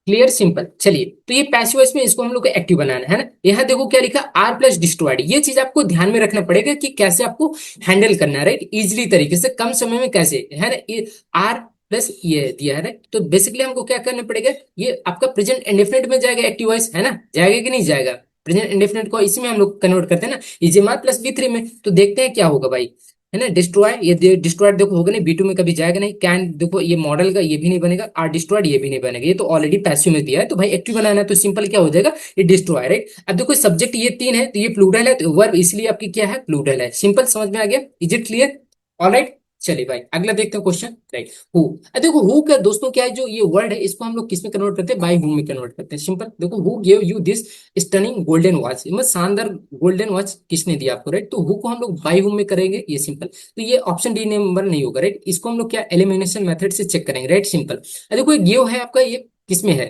Clear, simple. चलिए, तो ये पैसिव वॉइस में इसको हम लोग को एक्टिव बनाना है ना। यहाँ देखो क्या लिखा, R+डिस्ट्रॉयड, ये चीज आपको ध्यान में रखना पड़ेगा कि कैसे आपको हैंडल करना है, राइट, इजिली तरीके से, कम समय में कैसे, है ना। ये R+ ये दिया है, राइट। तो बेसिकली हमको क्या करना पड़ेगा, ये आपका प्रेजेंट इंडेफिनिट में जाएगा एक्टिव वॉइस, है ना, जाएगा कि नहीं जाएगा। प्रेजेंट इंडेफिनिट को इसी में हम लोग कन्वर्ट करते हैं ना, EGMR+B3 में। तो देखते हैं क्या होगा भाई, है ना। डिस्ट्रॉय, ये डिस्ट्रॉयड देखो होगा नहीं, B2 में कभी जाएगा नहीं। कैन देखो ये मॉडल का, ये भी नहीं बनेगा। आर डिस्ट्रॉयड, ये भी नहीं बनेगा, ये तो ऑलरेडी पैसिव में दिया है। तो भाई एक्टिव बनाना है तो सिंपल क्या हो जाएगा, ये डिस्ट्रॉय, राइट। अब देखो सब्जेक्ट ये 3 है, तो ये प्लूरल है, तो वर्ब इसलिए आपकी क्या है, प्लूरल है। सिंपल, समझ में आ गया। Is it clear, alright. चलिए भाई अगला देखते हैं क्वेश्चन, राइट। हु, देखो हु का दोस्तों क्या है, जो ये वर्ड है इसको हम लोग किस में कन्वर्ट करते हैं, बाय हुम में कन्वर्ट करते हैं। सिंपल। देखो who give you this stunning golden watch, मतलब शानदार गोल्डन वॉच किसने दिया आपको, राइट। तो हु को हम लोग बाय हुम में करेंगे, ये सिंपल। तो ये ऑप्शन डी नंबर नहीं होगा, राइट। इसको हम लोग क्या एलिमिनेशन मेथड से चेक करेंगे, राइट, सिंपल। देखो ये गिव है आपका, ये किसमें है,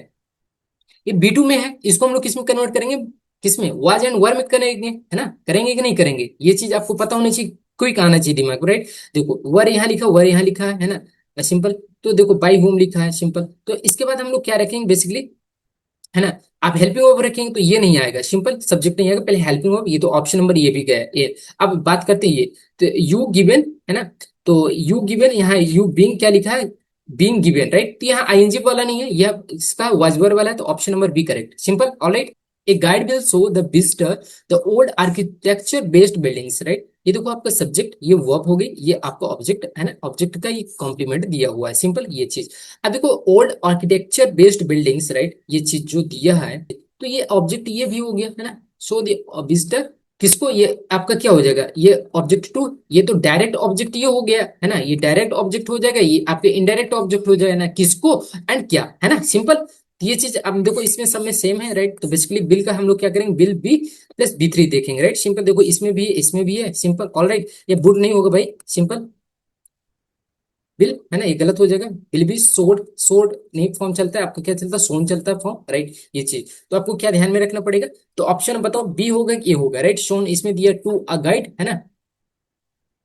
ये B2 में है, इसको हम लोग किस में कन्वर्ट करेंगे, किसमें, वाज एंड वर में करेंगे, है ना। करेंगे कि नहीं करेंगे, ये चीज आपको पता होनी चाहिए, क्विक आना चाहिए दिमाग में, राइट। देखो वर यहाँ लिखा, वर यहाँ लिखा है ना, सिंपल। तो देखो बाई होम लिखा है, सिंपल। तो इसके बाद हम लोग क्या रखेंगे बेसिकली, है ना। आप हेल्पिंग वर्ब रखेंगे तो ये नहीं आएगा, सिंपल, सब्जेक्ट नहीं आएगा, पहले हेल्पिंग वर्ब, ये तो ऑप्शन नंबर ये भी गया है, ये। अब बात करते हैं ये, तो यू गिवन, है ना। तो यू गिवन, यहाँ यू बीइंग क्या लिखा है, बीइंग गिवन, राइट। तो यहाँ आईएनजी वाला नहीं है, यह इसका वाजवर वाला है, तो option number B correct, simple, all right. A guide will show the visitor the old architecture based buildings, right. ये देखो आपका सब्जेक्ट, ये वर्ब हो गई, ये आपका ऑब्जेक्ट है ना, ऑब्जेक्ट का ये कॉम्प्लीमेंट दिया हुआ है, सिंपल, ये चीज। अब देखो old architecture based buildings, right, ये चीज जो दिया है, तो ये ऑब्जेक्ट ये भी हो गया, है ना। सो द विजिटर, किसको, ये आपका क्या हो जाएगा, ये ऑब्जेक्ट टू, ये तो डायरेक्ट ऑब्जेक्ट ये हो गया, है ना, ये डायरेक्ट ऑब्जेक्ट हो जाएगा, ये आपके इनडायरेक्ट ऑब्जेक्ट हो जाएगा ना, किसको एंड क्या, है ना, सिंपल। ये चीज अब देखो इसमें सब में सेम है, राइट। तो बेसिकली बिल का हम लोग क्या करेंगे, बिल B+B3 देखेंगे, राइट, सिंपल। देखो इसमें भी है, इसमें भी है, सिंपल, ऑलराइट। ये वुड नहीं होगा भाई, सिंपल, बिल, है ना, ये गलत हो जाएगा। बिल भी सोड, सोड नहीं फॉर्म चलता है आपका, क्या चलता है, सोन चलता है फॉर्म, राइट, ये चीज। तो आपको क्या ध्यान में रखना पड़ेगा, तो ऑप्शन बताओ बी होगा कि ये होगा, राइट। शोन इसमें दिया टू अ गाइड, है ना,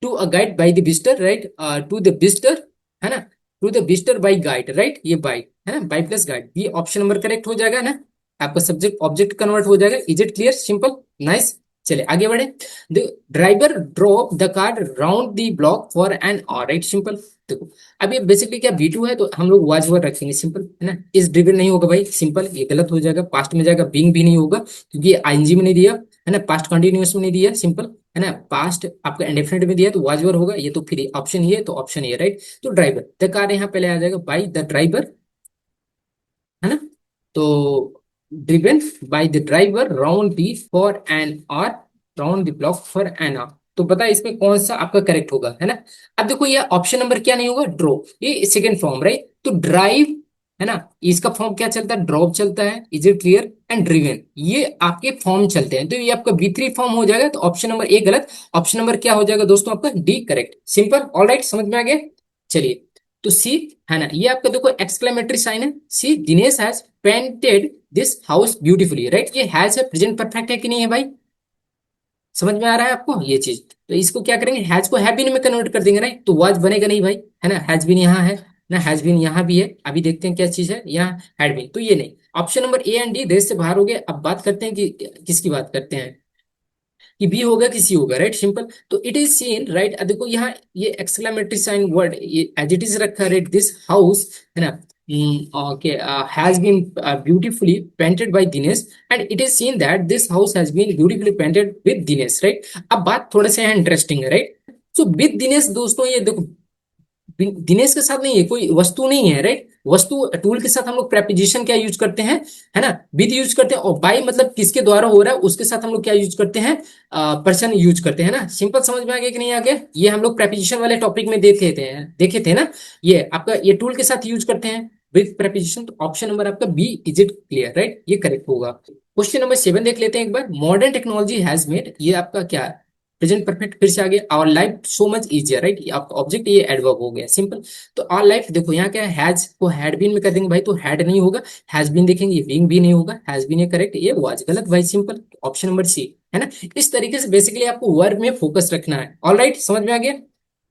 to a guide by the visitor, right, to the visitor, है ना, to the visitor by guide, right, ये बाय, है ना, बाय प्लस गाइड, ये ऑप्शन नंबर करेक्ट हो जाएगा ना। आपका सब्जेक्ट ऑब्जेक्ट कन्वर्ट हो जाएगा। Is it clear, simple, nice. चलिए आगे बढ़े। The driver drop the car round the block for an hour, right, simple. देखो अब ये बेसिकली क्या B2 है, तो हम लोग वाज वर्ड रखेंगे, सिंपल, है ना। इस ड्रिवन नहीं होगा भाई, सिंपल, ये गलत हो जाएगा। पास्ट में जाएगा, बीइंग भी नहीं होगा क्योंकि ये आईएनजी में नहीं दिया, है ना, पास्ट कंटिन्यूअस में नहीं दिया, सिंपल, है ना। पास्ट आपका इंडेफिनिट में दिया तो वाजवर होगा, ये तो फिर ऑप्शन ये, तो ऑप्शन ये, राइट। तो ड्राइवर, द कार यहाँ पहले आ जाएगा, बाई द ड्राइवर, है ना। तो driven by the driver round the for an our, round the block for an our. तो पता है इसमें कौन सा आपका करेक्ट होगा, है ना। अब देखो ये ऑप्शन नंबर क्या नहीं होगा, ड्रो, ये सेकंड फॉर्म, राइट। तो ड्राइव, है ना, इसका फॉर्म क्या चलता है, ड्रॉप चलता है। Is it clear, and driven, ये आपके फॉर्म चलते हैं, तो ये आपका B3 फॉर्म हो जाएगा। तो ऑप्शन नंबर ए गलत, ऑप्शन नंबर क्या हो जाएगा दोस्तों, आपका डी करेक्ट, सिंपल, ऑलराइट, समझ में आ गया। चलिए, तो सी, है ना, ये आपका देखो एक्सक्लेमेटरी साइन है, see Dinesh has painted this house beautifully, right. ये हैज है, प्रेजेंट परफेक्ट है कि नहीं है भाई, समझ में आ रहा है आपको ये चीज। तो इसको क्या करेंगे, हैज को हैव बीन में कन्वर्ट कर देंगे, राइट। तो वाज बनेगा नहीं भाई, है ना, हैज बीन यहाँ है, ना हैज बीन यहाँ भी है, अभी देखते हैं क्या चीज है यहाँ, हैड बीन तो ये नहीं। Option number A and D देश से बाहर हो गए। अब बात करते हैं कि किसकी बात करते हैं, कि बी होगा कि सी होगा, राइट सिंपल। तो इट इज सीन, राइट, देखो यहाँ ये एक्सक्लेमेटरी साइन वर्ड ये एज इट इज रखा, राइट, दिस हाउस है ना, okay, has been beautifully painted by Dinesh and it is seen that this house has been beautifully painted with Dinesh, right. अब बात थोड़ा सा इंटरेस्टिंग है, राइट। सो विद दिनेश दोस्तों, ये देखो दिनेश के साथ नहीं है, कोई वस्तु नहीं है, राइट। वस्तु टूल के साथ हम लोग प्रेपोजिशन क्या यूज करते हैं, है ना, विद यूज करते हैं, और बाई मतलब किसके द्वारा हो रहा है उसके साथ हम लोग क्या यूज करते हैं, पर्सन यूज करते हैं ना। सिंपल समझ में आ गया कि नहीं आ गया, ये हम लोग प्रेपोजिशन वाले टॉपिक में देखे थे ना। ये आपका ये टूल के साथ यूज करते हैं विद प्रेपोजिशन। तो ऑप्शन नंबर आपका B, is it clear, right, ये करेक्ट होगा। क्वेश्चन नंबर 7 देख लेते हैं एक बार। मॉडर्न टेक्नोलॉजी हैज मेड, ये आपका क्या है, प्रेजेंट परफेक्ट फिर से आ गया, our life so much easier, right, ये आपका ऑब्जेक्ट, ये एडवर्ब हो गया सिंपल। तो आवर लाइफ देखो यहाँ क्या है, हैज को हैड बीन में कर देंगे भाई, तो हैड नहीं होगा, हैज बीन देखेंगे, ये बीइंग भी नहीं होगा, हैज बीन ये करेक्ट, ये वाज गलत भाई सिंपल। ऑप्शन नंबर सी, है ना। इस तरीके से बेसिकली आपको वर्ब में फोकस रखना है। ऑल राइट, समझ में आ गया।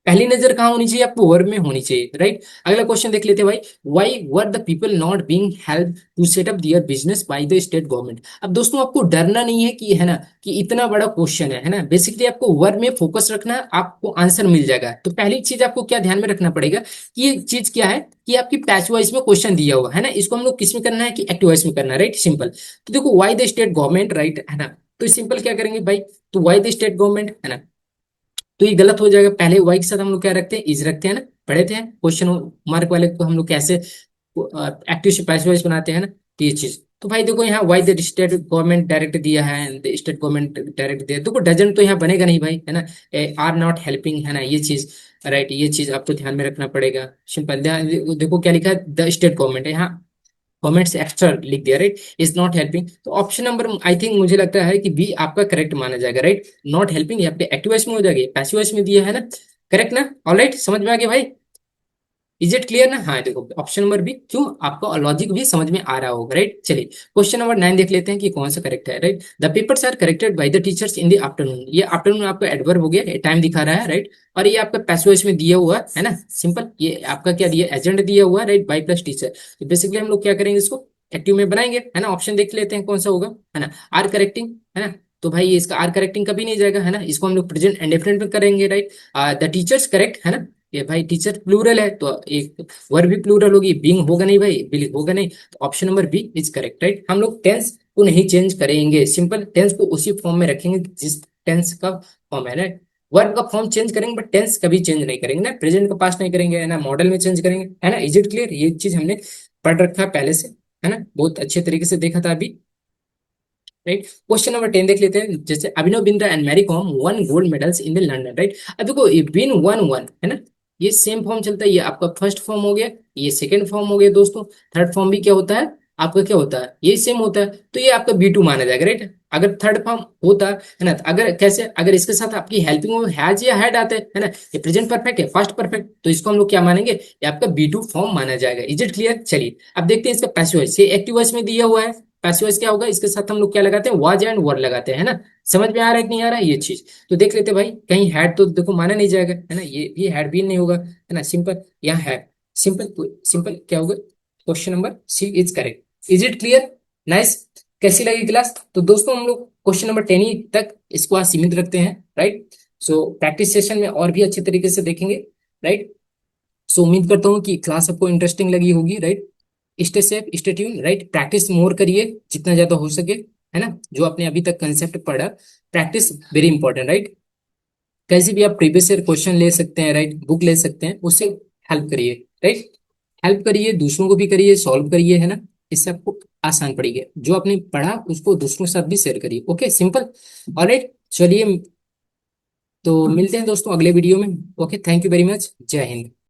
पहली नजर कहाँ होनी चाहिए आपको, वर्ब में होनी चाहिए, राइट। अगला क्वेश्चन देख लेते हैं भाई। Why were the people not being help to set up their business by the state government. अब दोस्तों आपको डरना नहीं है कि, है ना, कि इतना बड़ा क्वेश्चन है ना, बेसिकली आपको वर्ब में फोकस रखना है, आपको आंसर मिल जाएगा। तो पहली चीज आपको क्या ध्यान में रखना पड़ेगा कि ये चीज क्या है, कि आपकी पैसिव वॉइस में क्वेश्चन दिया हुआ है ना, इसको हम लोग किस में करना है, कि एक्टिव वॉइस में करना है, राइट सिंपल। तो देखो why the state government, right, है ना। तो सिंपल क्या करेंगे भाई, तो वाई द स्टेट गवर्नमेंट, है ना, तो ये गलत हो जाएगा। पहले वाई के साथ हम लोग क्या रखते हैं, इज रखते हैं ना, पढ़े थे क्वेश्चन मार्क वाले को हम लोग कैसे एक्टिव से पैसिव वॉइस बनाते हैं ना, तो ये चीज। तो भाई देखो यहाँ why the state government direct दिया है, द स्टेट गवर्नमेंट डायरेक्ट दिया है, देखो डजन तो यहाँ बनेगा नहीं भाई, है ना, आर नॉट हेल्पिंग, है ना, ये चीज, राइट, ये चीज आपको ध्यान में रखना पड़ेगा। सिंपल देखो क्या लिखा है, द स्टेट गवर्नमेंट है यहाँ, गवर्नमेंट से एक्स्ट्रा लिख दिया, राइट, इज नॉट हेल्पिंग। तो ऑप्शन नंबर आई थिंक मुझे लगता है कि बी आपका करेक्ट माना जाएगा, राइट। नॉट हेल्पिंग ये आपके एक्टिव वॉइस में हो जाएगी, पैसिव वॉइस में दिया है ना, करेक्ट ना। ऑलराइट, समझ में आ गया भाई, इज इट क्लियर ना। हाँ देखो ऑप्शन नंबर बी, क्यों, आपका लॉजिक भी समझ में आ रहा होगा, राइट। चलिए क्वेश्चन नंबर 9 देख लेते हैं कि कौन सा करेक्ट है, right. The papers are corrected by the teachers in the afternoon, ये आफ्टरनून आपका एडवर्ब हो गया, टाइम दिखा रहा है, राइट। और ये आपका पैसिव वॉइस में दिया हुआ है ना, सिंपल, ये आपका क्या दिया, एजेंट दिया हुआ है, राइट, बाय प्लस टीचर। तो बेसिकली हम लोग क्या करेंगे, इसको एक्टिव में बनाएंगे, है ना। ऑप्शन देख लेते हैं कौन सा होगा, है ना, आर करेक्टिंग, है ना। तो भाई ये इसका आर करेक्टिंग कभी नहीं जाएगा, है ना, इसको हम लोग प्रेजेंट इंडेफिनिट में करेंगे, राइट। द टीचर्स करेक्ट, है ना, ये भाई टीचर प्लूरल है तो एक वर्ब भी प्लूरल होगी, बीइंग होगा नहीं भाई, बिलिंग होगा नहीं, तो option number B is correct, right. हम लोग टेंस को नहीं चेंज करेंगे, सिंपल, टेंस को उसी फॉर्म में रखेंगे जिस टेंस का फॉर्म है ना। वर्ब का फॉर्म चेंज करेंगे बट टेंस कभी चेंज नहीं करेंगे ना, प्रेजेंट का पास्ट नहीं करेंगे, है ना, मॉडल में चेंज करेंगे, है ना। इज इट क्लियर, ये चीज हमने पढ़ रखा है पहले से, है ना, बहुत अच्छे तरीके से देखा था अभी, राइट। क्वेश्चन नंबर 10 देख लेते हैं। जैसे Abhinav Bindra and Mary Kom won gold medals in the London, right. अब देखो ये बिन वन वन है ना, ये सेम फॉर्म चलता है, ये आपका फर्स्ट फॉर्म हो गया, ये सेकंड फॉर्म हो गया दोस्तों। थर्ड फॉर्म भी क्या होता है आपका, क्या होता है, ये सेम होता है, तो ये आपका बी टू माना जाएगा, राइट। अगर थर्ड फॉर्म होता है ना, तो अगर कैसे, अगर इसके साथ आपकी हेल्पिंग में हैज या हैड आते हैं, है ना, ये प्रेजेंट परफेक्ट है, पास्ट परफेक्ट, तो इसको हम लोग क्या मानेंगे, ये आपका बी टू फॉर्म माना जाएगा। Is it clear. चलिए अब देखते हैं इसका पैसिव वॉइस, ये एक्टिव वॉइस में दिया हुआ है, पैसिव वॉइस क्या होगा, इसके साथ हम लोग क्या लगाते हैं, वाज एंड वर लगाते हैं, है ना। समझ में आ रहा है कि नहीं आ रहा है ये चीज। तो देख लेते हैं भाई, कहीं हैड तो देखो माना नहीं जाएगा, है ना, ये हैड भी नहीं होगा, है ना, सिंपल, यहाँ है सिंपल, सिंपल क्या होगा, question number C is correct. Is it clear, nice. कैसी लगी क्लास। तो दोस्तों हम लोग क्वेश्चन नंबर 10 ही तक इसको आज सीमित रखते हैं, राइट। सो प्रैक्टिस सेशन में और भी अच्छे तरीके से देखेंगे, राइट। सो उम्मीद करता हूँ कि क्लास आपको इंटरेस्टिंग लगी होगी, right. Stay safe, stay tune, right. Practice more करिए जितना ज्यादा हो सके, है ना, जो आपने अभी तक कंसेप्ट पढ़ा, प्रैक्टिस वेरी इंपॉर्टेंट, राइट। कैसे भी आप प्रीवियस ईयर क्वेश्चन ले सकते हैं, राइट, बुक ले सकते हैं, उससे हेल्प करिए, राइट। हेल्प करिए, दूसरों को भी करिए, सॉल्व करिए, है ना, इससे आपको आसान पड़ेगा। जो आपने पढ़ा उसको दूसरों के साथ भी शेयर करिए, ओके सिंपल। ऑलराइट, चलिए, तो मिलते हैं दोस्तों अगले वीडियो में। Okay, thank you very much, जय हिंद।